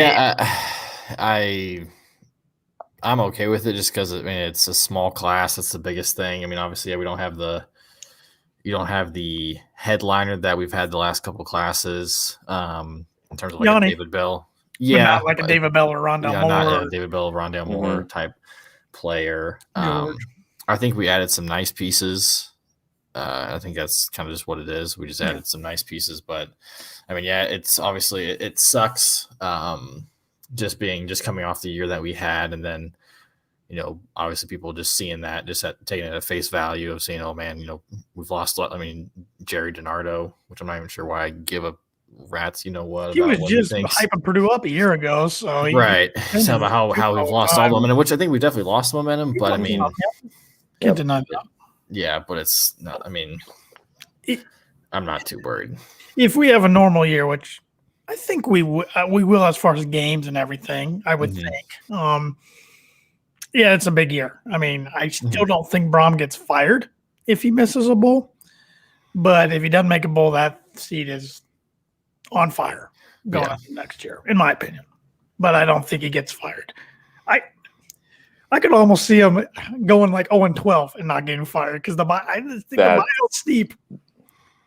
okay with it just because it's a small class. That's the biggest thing. I mean, obviously, we don't have the headliner that we've had the last couple classes in terms of like David Bell. Yeah, not like a David Bell or Rondale Moore. Not David Bell, Rondale Moore type player. I think we added some nice pieces. I think that's kind of just what it is. We just added some nice pieces, but I mean, it's obviously it sucks just coming off the year that we had, and then obviously people just seeing that, just taking it at face value of saying, oh man, we've lost. I mean, Jerry DiNardo, which I'm not even sure why I give a rat's what. He about was what just he thinks. hyping Purdue up a year ago, so Right. So about how we've lost all the momentum, which I think we definitely lost momentum, but I mean, can't deny that. Yeah, but it's not. I mean, I'm not too worried. If we have a normal year, which I think we will as far as games and everything, I would think. Yeah, it's a big year. I mean, I still don't think Braum gets fired if he misses a bowl. But if he doesn't make a bowl, that seat is on fire going up next year, in my opinion. But I don't think he gets fired. I could almost see him going like 0-12 and not getting fired because I just think the bio's steep.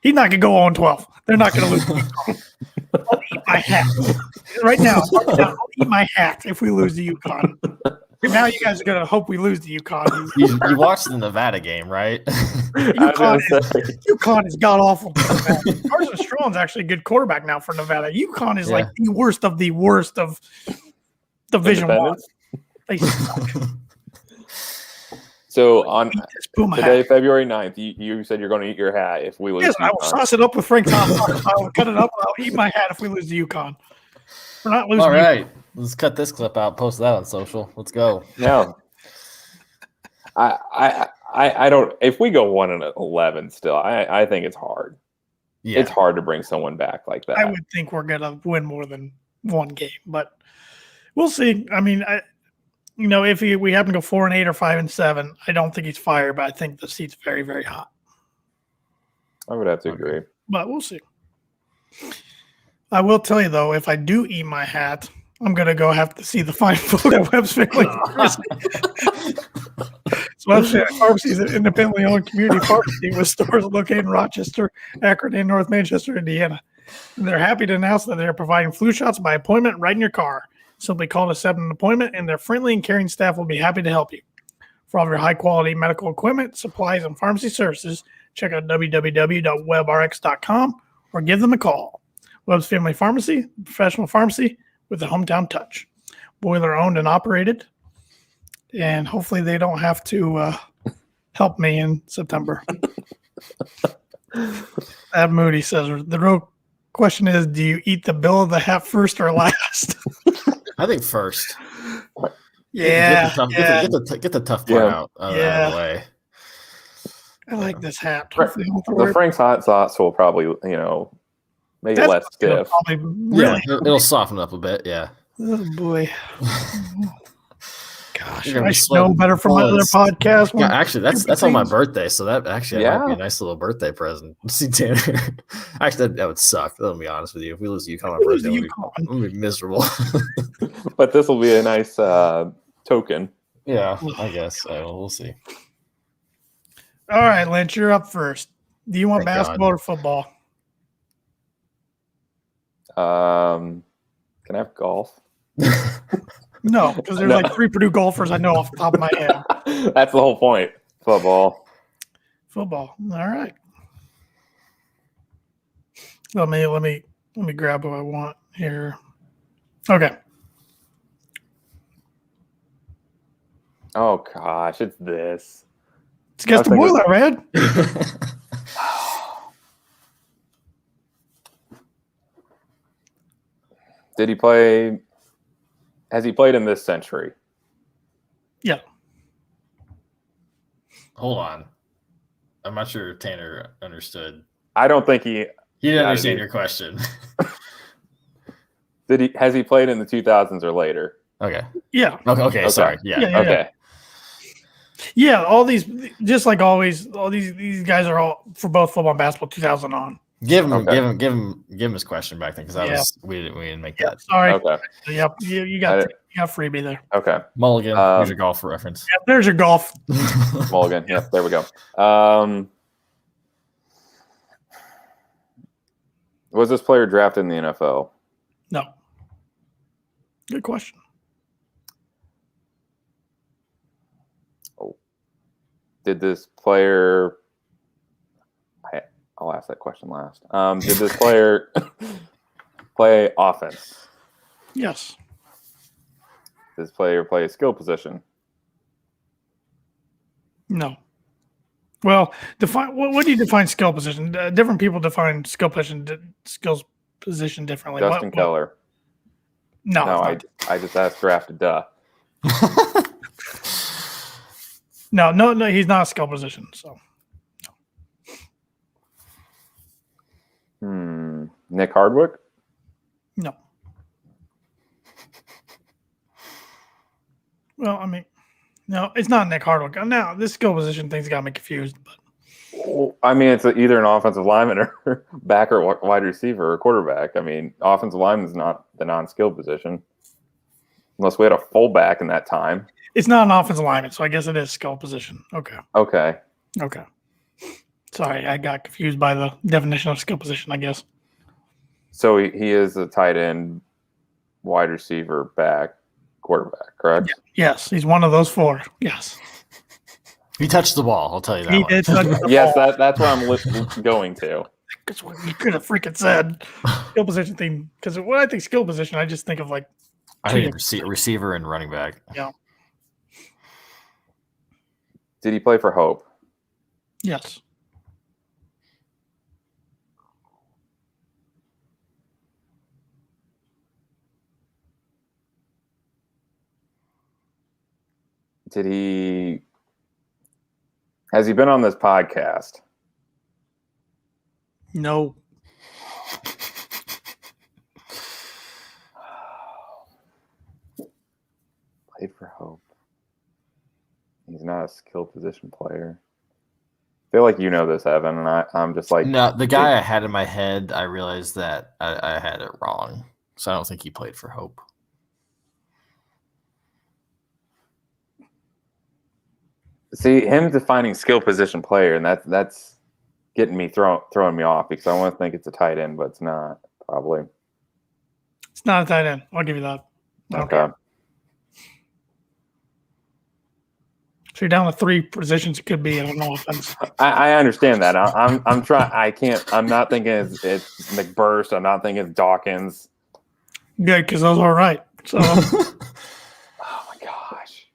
He's not going to go 0-12. They're not going to lose. I'll eat my hat. Right now, I'll eat my hat if we lose to UConn. And now you guys are going to hope we lose to UConn. You watched the Nevada game, right? UConn is god-awful. Carson Strong's actually a good quarterback now for Nevada. UConn is like the worst of Division One. They suck. So on today, February 9th, you said you're going to eat your hat if we lose. Yes, I will sauce it up with Frank's hot sauce. I will cut it up. I'll eat my hat if we lose to UConn. We're not losing. All right, let's cut this clip out. Post that on social. Let's go. No, I don't. If we go 1-11, still, I think it's hard. Yeah, it's hard to bring someone back like that. I would think we're gonna win more than one game, but we'll see. I mean, if we happen to go 4-8 or 5-7, I don't think he's fired, but I think the seat's very, very hot. I would have to agree. But we'll see. I will tell you, though, if I do eat my hat, I'm going to go have to see the fine folk at Webb's Family Pharmacy. So Webb's Family Pharmacy is an independently owned community pharmacy with stores located in Rochester, Akron, and North Manchester, Indiana. And they're happy to announce that they're providing flu shots by appointment right in your car. Simply call to set an appointment, and their friendly and caring staff will be happy to help you. For all of your high-quality medical equipment, supplies, and pharmacy services, check out www.webrx.com or give them a call. Webb's Family Pharmacy, professional pharmacy with a hometown touch. Boiler owned and operated, and hopefully they don't have to help me in September. Ab Moody says, the real question is, do you eat the bill of the hat first or last? I think first. Yeah. Get the tough part out of the way. I like this hat. The Frank's hot sauce will probably, make it less stiff. It'll soften up a bit. Yeah. Oh boy. Gosh, I should know better from my other podcast. Yeah, actually, that's on my birthday, so that actually might be a nice little birthday present. See Tanner. Actually, that would suck. I'll be honest with you. If we lose to UConn on my birthday, I'm gonna be miserable. But this will be a nice token. Yeah, I guess. We'll see. All right, Lynch, you're up first. Do you want basketball or football? Can I have golf? No, because there's like 3 Purdue golfers I know off the top of my head. That's the whole point. Football. All right. Let me grab what I want here. Okay. Oh gosh, it's this. It's against the Boiler, man. Did he play? Has he played in this century? Yeah. Hold on. I'm not sure Tanner understood. I don't think he didn't understand your question. Has he played in the 2000s or later? Okay. Yeah. Okay. Sorry. Yeah. Okay. Yeah, all these, just like always, all these guys are all for both football and basketball 2000 on. Give him his question back then, because we didn't make that. Sorry. Okay. Yep. You got freebie there. Okay. Mulligan. Here's your golf reference. Yeah, there's your golf. Mulligan. Yep. There we go. Was this player drafted in the NFL? No. Good question. Did this player? I'll ask that question last. Did this player play offense? Yes. Does this player play a skill position? No. Well, define what do you define skill position? Different people define skills position differently. Justin Keller. No, No, it's I just asked drafted. Duh. not. No, he's not a skill position. So Nick Hardwick. no. Well, I mean, no, it's not Nick Hardwick. Now this skill position thing's got me confused. But Well, I mean, it's either an offensive lineman or back or wide receiver or quarterback. I mean, offensive lineman is not the non-skill position, unless we had a fullback in that time. it's not an offensive lineman, so I guess it is skill position. Okay. Okay. Sorry, I got confused by the definition of skill position, I guess. So he is a tight end, wide receiver, back, quarterback, correct? Yes, he's one of those four. Yes. He touched the ball. I'll tell you that. He one. did touch the Yes, ball. that's what I'm going to. That's what you could have freaking said. Skill position thing. Because when I think skill position, I just think of like I think receiver and running back. Yeah. Did he play for Hope? Yes. Has he been on this podcast? No. Played for Hope. He's not a skill position player. I feel like you know this, Evan, and I'm just like... No, the guy I had in my head, I realized that I had it wrong. So I don't think he played for Hope. See, him defining skill position player, and that's getting me throwing me off because I want to think it's a tight end, but it's not, probably. It's not a tight end. I'll give you that. Okay. So you're down to three positions it could be in an offense. I understand that. I'm trying. I can't. I'm not thinking it's McBurst. I'm not thinking it's Dawkins. Good, because those are right. So Oh my gosh.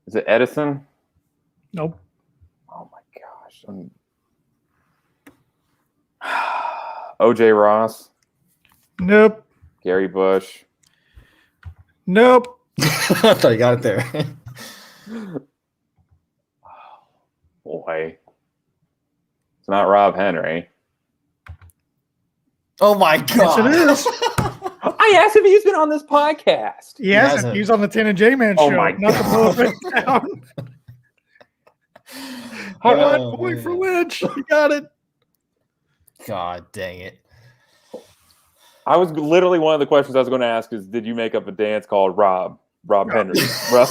Is it Edison? nope. Oh my gosh. OJ Ross. Nope. Gary Bush. Nope. I thought you got it there. Boy. It's not Rob Henry. Oh my Yes, god! it is. I asked if he's been on this podcast. Yes, hasn't. he's on the Tan and J Man Oh show. my Not the God. Bullet down. Highlight point for Lynch. You got it. God dang it! I was literally one of the questions I was going to ask is, did you make up a dance called Rob Henry? Rob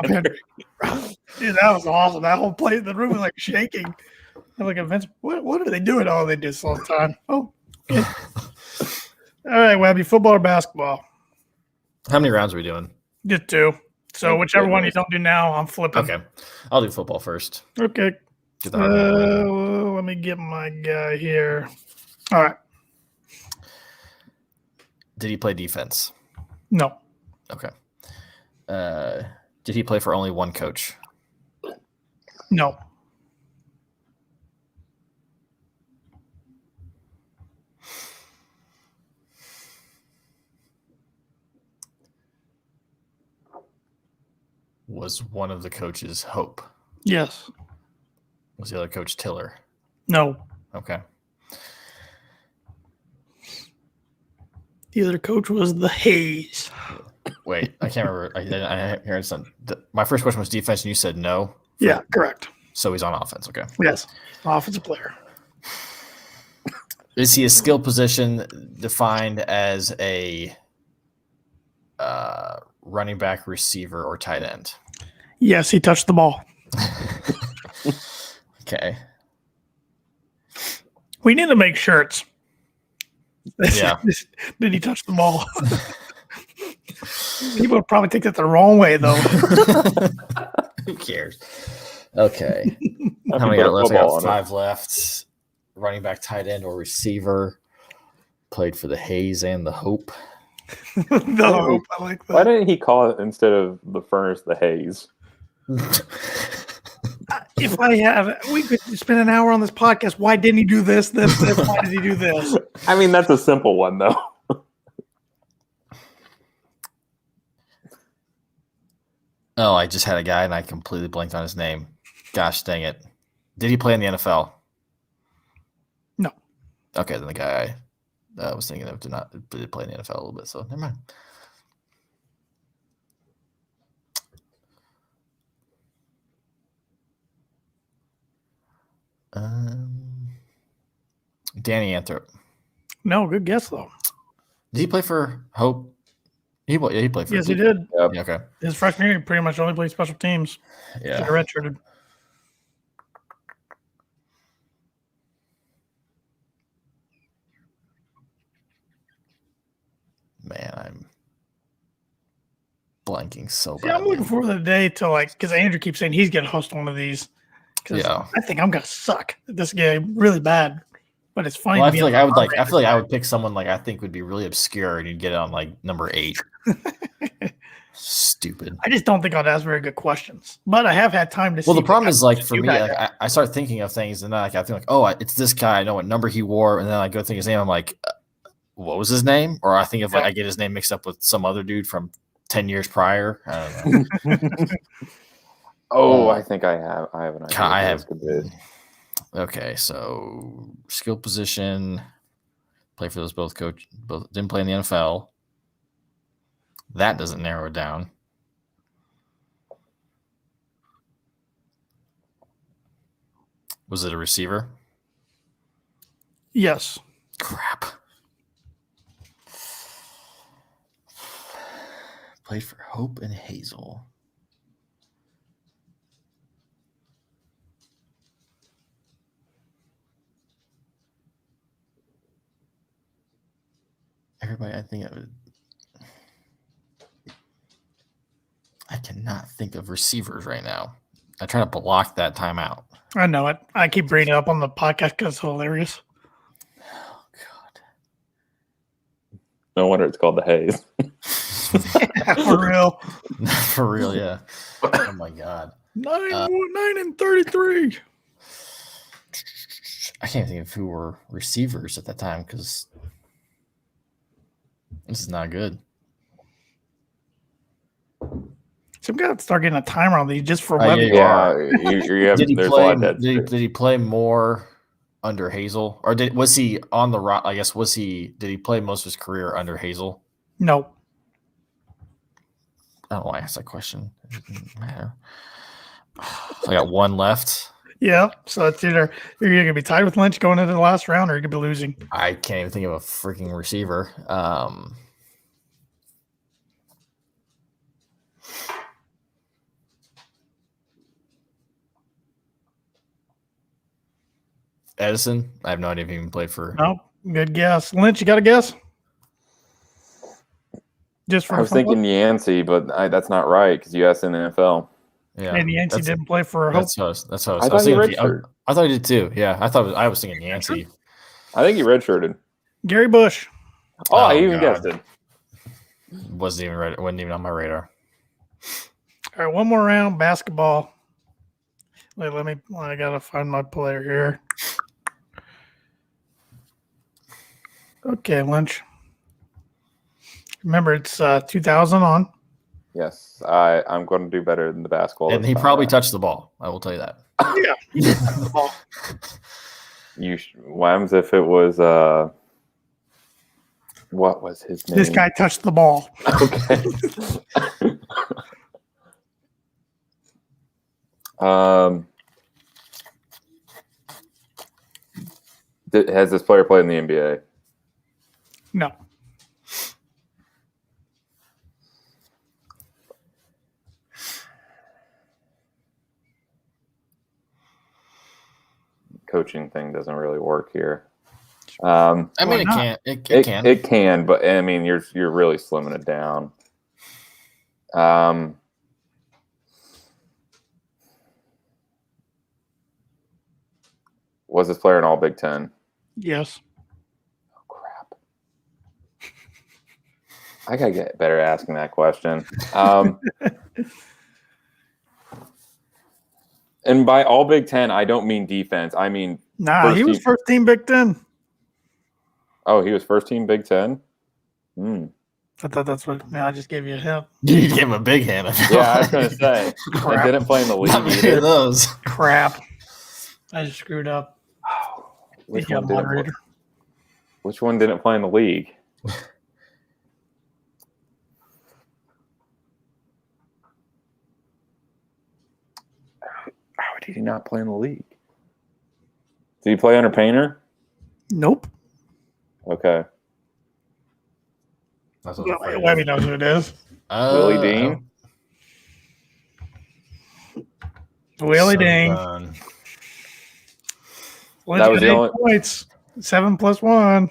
Henry. Dude, that was awesome. That whole place, the room was like shaking. I'm like, Vince, what are they doing? Oh, they do this all the time. Oh, okay. All right, Webby, football or basketball? How many rounds are we doing? Just two. So Thank whichever one you goodness. don't do now, I'm flipping. Okay, I'll do football first. Okay. Get that out of the way. Let me get my guy here. All right. Did he play defense? No. Okay. Did he play for only one coach? No. Was one of the coaches Hope? Yes. Was the other coach Tiller? No. Okay. The other coach was the Hayes. Wait, I can't remember. I heard some. My first question was defense, and you said no. Yeah, correct. So he's on offense. Okay. Yes. Offensive player. Is he a skill position defined as a running back, receiver, or tight end? Yes, he touched the ball. Okay. We need to make shirts. Yeah. Did he touch the ball? People would probably take that the wrong way, though. Who cares? Okay. I How many put got a left? I football got on it. 5 left. Running back, tight end, or receiver. Played for the Hayes and the Hope. The hope. I like Why that. didn't he call it instead of the furnace the haze? If we could spend an hour on this podcast. Why didn't he do this? Why did he do this? I mean, that's a simple one, though. Oh, I just had a guy and I completely blanked on his name. Gosh dang it. Did he play in the NFL? No. Okay, then the guy I was thinking of did play in the NFL a little bit, so never mind. Danny Anthrop. No, good guess though. Did he play for Hope? He played for. Yes, he did. Yep. Yeah, okay. His freshman year, he pretty much only played special teams. Yeah. He redshirted. Man, I'm blanking so See, bad. I'm looking forward to the day to because Andrew keeps saying he's going to host one of these. Yeah. I think I'm going to suck at this game really bad. But it's funny. Well, I to feel be like on I feel like I would pick someone like I think would be really obscure and you'd get it on like number 8. Stupid. I just don't think I'd ask very good questions. But I have had time to see. Well, the problem is like for you me, guys like, I start thinking of things and then like I think like, oh, it's this guy. I know what number he wore, and then I go think his name. I'm like, what was his name? Or I think if like I get his name mixed up with some other dude from 10 years prior. I don't know. I think I have an idea. I have. Okay, so skill position, play for those both didn't play in the NFL. That doesn't narrow it down. Was it a receiver? Yes. Crap. Played for Hope and Hazel. Everybody, I think I cannot think of receivers right now. I try to block that time out. I know it. I keep bringing it up on the podcast because it's hilarious. Oh, God. No wonder it's called the haze. For real. For real, yeah. Oh, my God. 9-33. I can't think of who were receivers at that time because this is not good. So I'm going to start getting a timer on these just for Yeah, web. you are. You have, Did he there's play? a lot of dead Did space. he play more under Hazel, or was he on the? I guess did he play most of his career under Hazel? No. I don't know why I asked that question. It doesn't matter. So I got one left. Yeah. So it's either you're going to be tied with Lynch going into the last round, or you're going to be losing. I can't even think of a freaking receiver. Edison. I have no idea if he even played for. No. Good guess. Lynch, you got a guess? Just for I was thinking Yancey, but that's not right because you asked in the NFL. Yeah, and Yancey didn't play for Hope. That's what I was. I thought he redshirted. I thought he did too. Yeah, I was thinking Yancey. I think he redshirted. Gary Bush. Oh, I Oh, even God. guessed it. Wasn't even on my radar. All right, one more round. Basketball. Wait, I got to find my player here. Okay, Lynch. Remember, it's 2000 on. Yes, I'm going to do better than the basketball. And this he time probably around. touched the ball. I will tell you that. Yeah. He did touch the ball. Whams if it was what was his name? This guy touched the ball. Okay. Has this player played in the NBA? No. Coaching thing doesn't really work here. I mean, Why it not? can. It can. It can, but I mean, you're really slimming it down. Was this player in all Big Ten? Yes. Oh crap! I gotta get better at asking that question. And by all Big Ten, I don't mean defense. I mean He was first team Big Ten. Oh, he was first team Big Ten. I thought that's what. I just gave you a hint. You gave him a big hand. Yeah, I was going to say. I didn't play in the league Not many either. of those. Crap. I just screwed up. Which Yeah, one, didn't, moderator. which one didn't play in the league? How did he not play in the league? Did he play under Painter? Nope. Okay. That's what I'm afraid of. Webby knows who it is. Willie Dean? Willie Ding. That was the only points. 7 plus 1.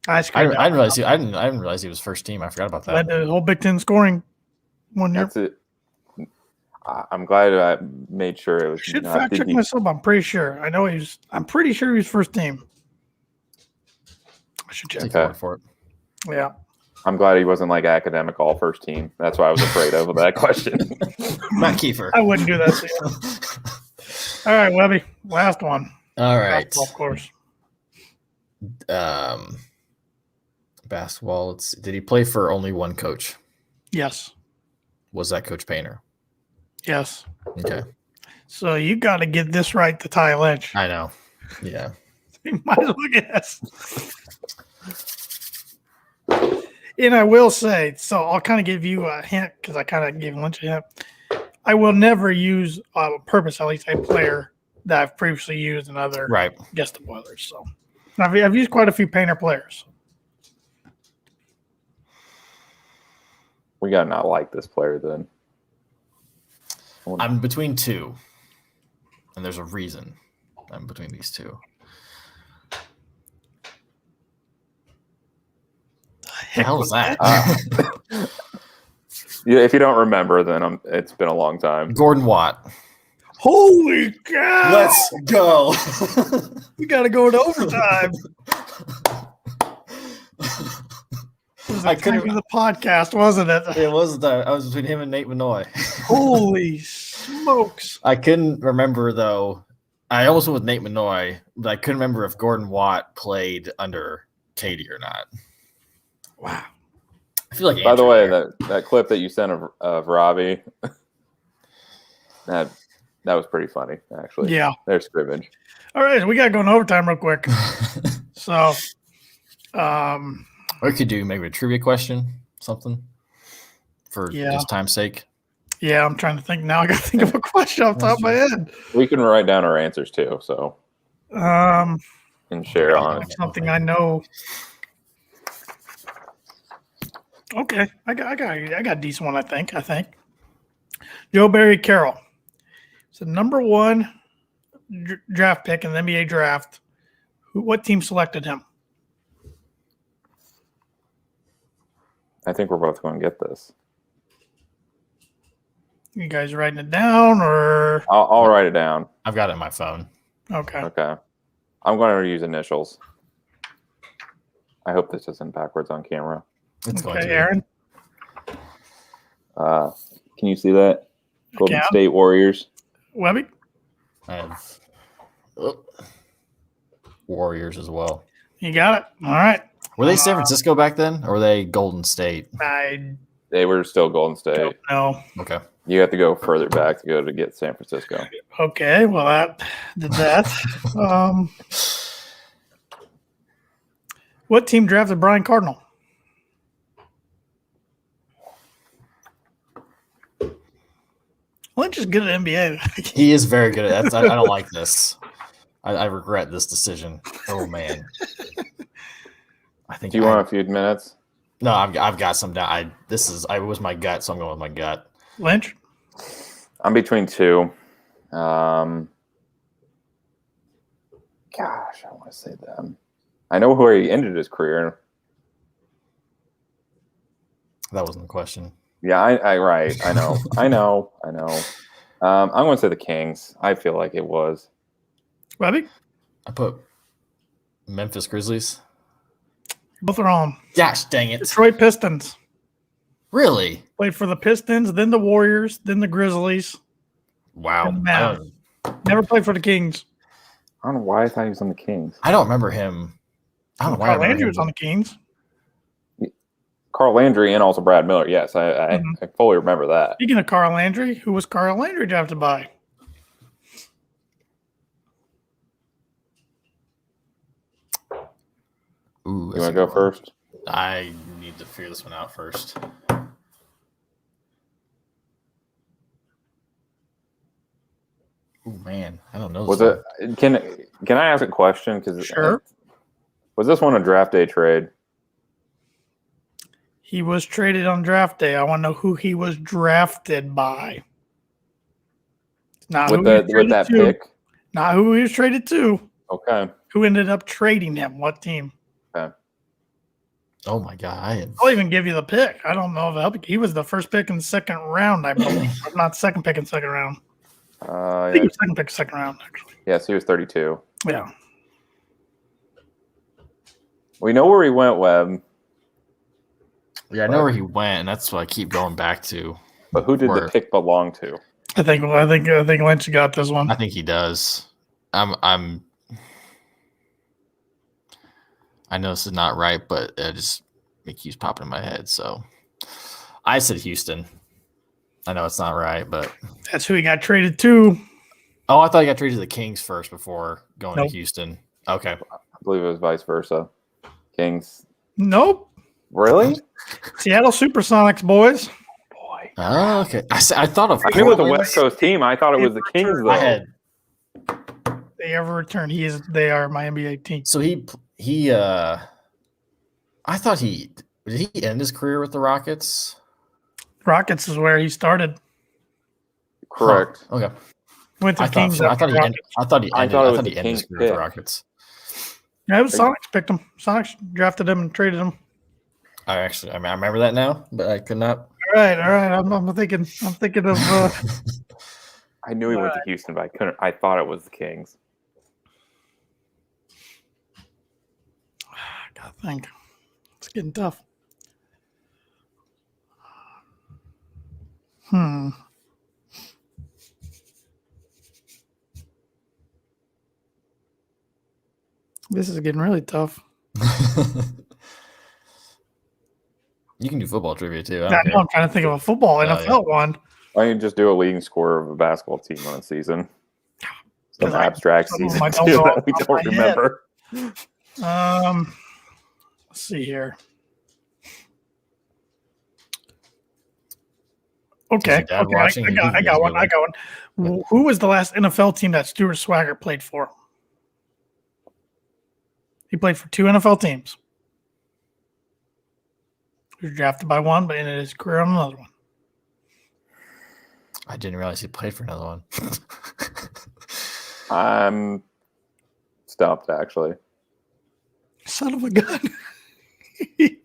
I didn't realize I didn't realize he was first team. I forgot about that. Led the whole Big Ten scoring 1 year. That's it. I'm glad I made sure it was. Should not fact check the- myself. I'm pretty sure. I'm pretty sure he was first team. I should check. Take your word for it. Yeah. I'm glad he wasn't like academic all first team. That's why I was afraid of that question. Matt Kiefer. I wouldn't do that to you. All right, Webby. Last one. All right. Basketball, of course. Basketball. Did he play for only one coach? Yes. Was that Coach Painter? Yes. Okay. So you got to get this right to Ty Lynch. I know. Yeah. You might as well guess. And I will say, so I'll kind of give you a hint because I kind of gave Lynch a hint. I will never use on purpose, at least, a player that I've previously used in other guest boilers. So I've used quite a few Painter players. We gotta not like this player then. I'm between two, and there's a reason I'm between these two. The hell is that? Yeah, if you don't remember, then it's been a long time. Gordon Watt. Holy cow! Let's go. We got to go to overtime. It was the time of the podcast, wasn't it? It was I was between him and Nate Minoy. Holy smokes! I couldn't remember though. I almost went with Nate Minoy, but I couldn't remember if Gordon Watt played under Katie or not. Wow. I feel like. By the way, that clip that you sent of Robbie, that was pretty funny, actually. Yeah. There's scrimmage. All right, we got to go in overtime real quick. So, or you could do maybe a trivia question, something, for just time's sake. Yeah, I'm trying to think now. I got to think of a question off the top of my head. We can write down our answers too, so and share on it. Something I know. Okay, I got a decent one. I think Joe Barry Carroll. It's the number one draft pick in the NBA draft. What team selected him? I think we're both going to get this. You guys writing it down, or I'll write it down. I've got it on my phone. Okay. I'm going to use initials. I hope this isn't backwards on camera. It's going Okay, to. Aaron. Can you see that? Golden Can. State Warriors. Webby. I have Warriors as well. You got it. All right. Were they San Francisco back then, or were they Golden State? I They were still Golden State. don't know. Okay. You have to go further back to get San Francisco. Okay, well that did that. What team drafted Brian Cardinal? Lynch is good at NBA. He is very good at that. I don't like this. I regret this decision. Oh man. I think. Do you want a few minutes? No, I've got some down. I was my gut, so I'm going with my gut. Lynch? I'm between two. Gosh, I want to say them. I know where he ended his career. That wasn't the question. Yeah, right. I know. I know. I'm going to say the Kings. I feel like it was. Robbie? I put Memphis Grizzlies. Both are wrong. Gosh, dang it! Detroit Pistons. Really? Played for the Pistons, then the Warriors, then the Grizzlies. Wow. And the Mavs. Never played for the Kings. I don't know why I thought he was on the Kings. I don't remember him. I don't know why I Carl remember Landry him. was on the Kings. Carl Landry and also Brad Miller. Yes, I fully remember that. Speaking of Carl Landry, who was Carl Landry drafted by? Ooh, You want to go first? I need to figure this one out first. Oh man, I don't know. Was it? Can I ask a question? Because Sure. Was this one a draft day trade? He was traded on draft day. I want to know who he was drafted by. Not With who he was with traded that to. pick? Not who he was traded to. Okay. Who ended up trading him? What team? Oh my god! I'll even give you the pick. I don't know if I'll he was the first pick in the second round, I believe. Not second pick in second round. I think he was second pick second round, actually. Yes, he was 32. Yeah. We know where he went, Webb. Yeah, I know where he went, and that's what I keep going back to. But who did the pick belong to? I think Lynch got this one. I think he does. I know this is not right, but it keeps popping in my head. So I said Houston. I know it's not right, but That's who he got traded to. oh, I thought he got traded to the Kings first before going Nope. to Houston. Okay. I believe it was vice versa. Kings. Nope. Really? Seattle Supersonics, boys. Boy. Oh, okay. I thought of I knew it was a Portland. West Coast team. I thought it was the Kings, though. I had They ever return. They are my NBA team. so I thought did he end his career with the Rockets? Rockets is where he started. Correct. Huh. Okay. Went to I Kings. thought after he Rockets. ended his career with the Rockets. Yeah, it was Sonics picked him. Sonics drafted him and traded him. I remember that now, but I could not. All right. I'm thinking of. I knew he went to Houston, but I couldn't. I thought it was the Kings. I gotta think. It's getting tough. This is getting really tough. You can do football trivia too. I know, I'm trying to think of a football NFL one. Why don't you just do a leading score of a basketball team on a season? Some 'Cause I- abstract some of season them I don't too know that we off don't my head. remember. Let's see here. Okay. Is your dad watching? I got one. Who was the last NFL team that Stuart Swagger played for? He played for 2 NFL teams. He was drafted by one, but ended his career on another one. I didn't realize he played for another one. I'm stumped, actually. Son of a gun.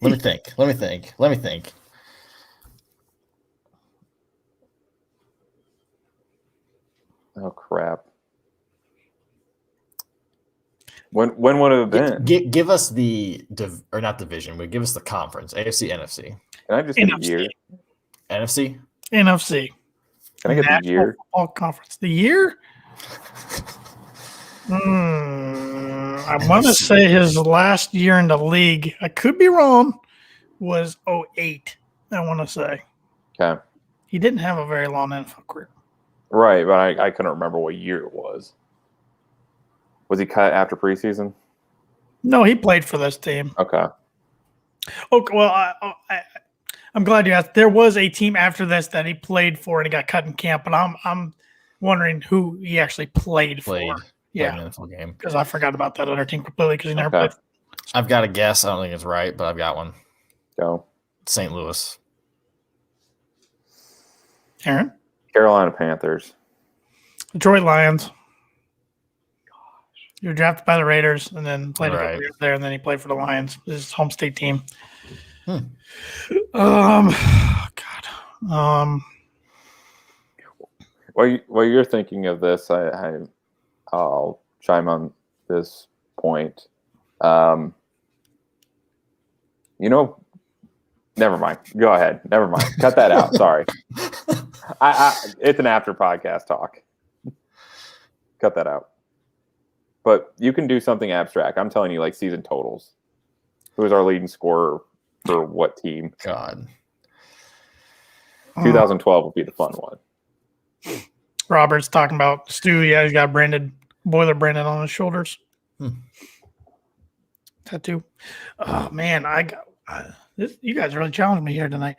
Let me think. Oh crap! When would it have been? Give us the or not division, but give us the conference. AFC, NFC. Can I just get the NFC. year? NFC? NFC. Can I get the year? Football Conference. The year? I want to say his last year in the league, I could be wrong, was 2008, I want to say. Okay. He didn't have a very long NFL career. Right, but I couldn't remember what year it was. Was he cut after preseason? No, he played for this team. Okay. Okay, well, I'm glad you asked. There was a team after this that he played for and he got cut in camp, but I'm wondering who he actually played for. Yeah, an NFL game. because I forgot about that other team completely because he never Okay. played. I've got a guess. I don't think it's right, but I've got one. Go. St. Louis. Aaron? Carolina Panthers. Detroit Lions. You were drafted by the Raiders and then played a couple Right. years there, and then he played for the Lions, his home state team. Hmm. God. While you're thinking of this, I'll chime on this point. Never mind. Go ahead. Never mind. Cut that out. Sorry. It's an after podcast talk. Cut that out. But you can do something abstract. I'm telling you, like season totals. Who is our leading scorer for what team? God. 2012 will be the fun one. Robert's talking about Stu. Yeah, he's got Boiler branded on his shoulders. Tattoo. Oh man, you guys really challenged me here tonight.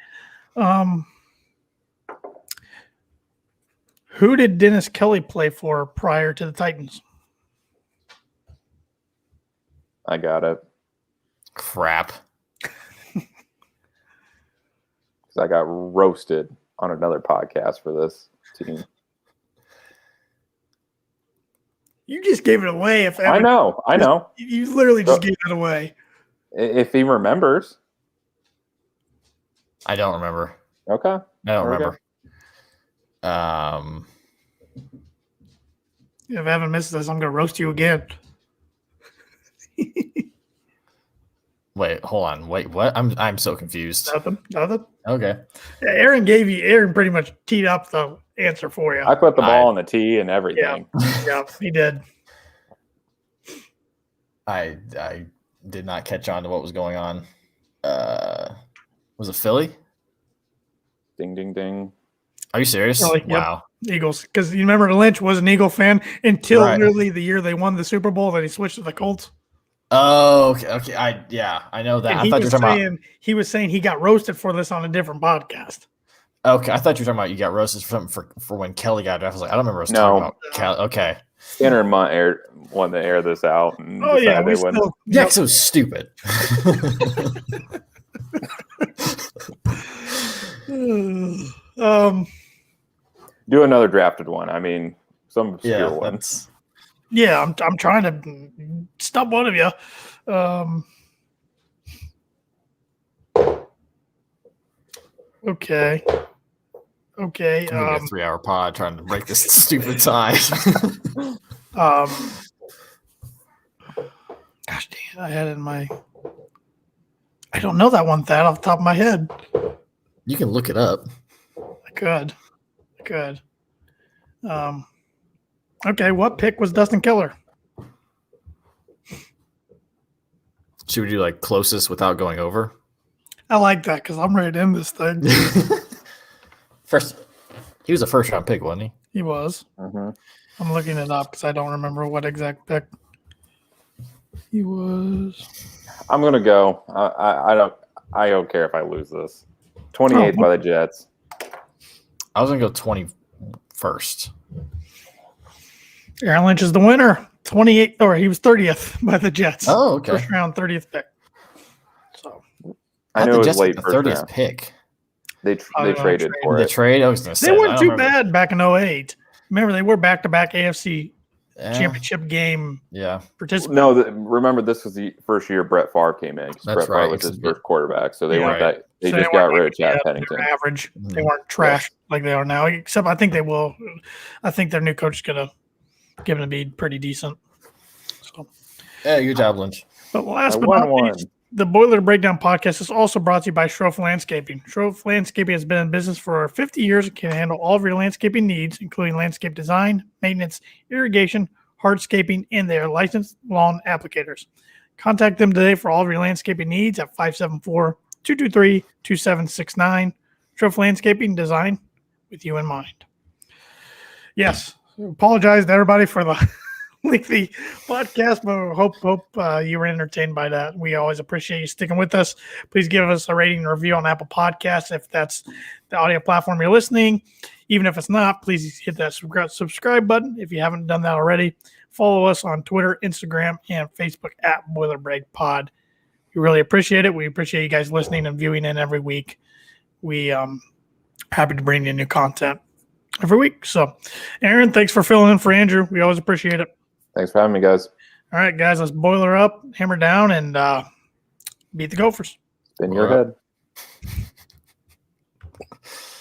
Who did Dennis Kelly play for prior to the Titans? I got it. Crap. I got roasted on another podcast for this team. You just gave it away. I know. You literally just gave it away. If he remembers. I don't remember. Okay. I don't remember. If Evan misses this, I'm going to roast you again. Wait, hold on. Wait, what? I'm so confused. Nothing. Okay. Yeah, Aaron pretty much teed up the answer for you. I put the ball on the tee and everything. Yeah, he did. I did not catch on to what was going on. Was it Philly? Ding, ding, ding. Are you serious? Philly, Wow. Yep. Eagles. Because you remember Lynch was an Eagle fan until literally the year they won the Super Bowl, then he switched to the Colts. Oh, okay. I know that. And I thought you were talking about. He was saying he got roasted for this on a different podcast. Okay, I thought you were talking about you got roasted for when Kelly got drafted. I was like, I don't remember us talking about Kelly. Okay. Tanner and Munt wanted to air this out. And we still. Yeah, because it was stupid. Do another drafted one. I mean, some obscure ones. Yeah, I'm trying to stop one of you. Okay. I'm gonna be a 3-hour pod trying to break this stupid tie. Gosh dang, I had it in my. I don't know that one off the top of my head. You can look it up. I could. Okay, what pick was Dustin Keller? Should we do like closest without going over? I like that because I'm ready to end this thing. He was a first round pick, wasn't he? He was. Mm-hmm. I'm looking it up because I don't remember what exact pick he was. I'm gonna go. I don't care if I lose this. 28th by the Jets. I was gonna go 21st. Aaron Lynch is the winner. 28th, or he was 30th by the Jets. Oh, okay. First round, 30th pick. So I know it was late the first 30th round. Pick. They traded for The it. trade. I was gonna say they weren't too bad back in 08. Remember, they were back-to-back AFC championship game participants. No, remember this was the first year Brett Favre came in. That's Brett Favre was his first quarterback, so they weren't that. They just got rid of Chad Pennington. They were average. They weren't trash like they are now. Except I think they will. I think their new coach is gonna give them to be pretty decent. So, good job, Lynch. But last but not least, the Boiler Breakdown podcast is also brought to you by Schroff Landscaping. Schroff Landscaping has been in business for 50 years and can handle all of your landscaping needs, including landscape design, maintenance, irrigation, hardscaping, and they are licensed lawn applicators. Contact them today for all of your landscaping needs at 574-223-2769. Schroff Landscaping, design with you in mind. Yes, apologize to everybody for the lengthy podcast, but hope you were entertained by that. We always appreciate you sticking with us. Please give us a rating and review on Apple Podcasts if that's the audio platform you're listening. Even if it's not, please hit that subscribe button if you haven't done that already. Follow us on Twitter, Instagram, and Facebook at Boiler Break Pod. We really appreciate it. We appreciate you guys listening and viewing in every week. We happy to bring you new content every week. So, Aaron, thanks for filling in for Andrew. We always appreciate it. Thanks for having me, guys. All right, guys, let's boiler up, hammer down, and beat the Gophers. Spin your head.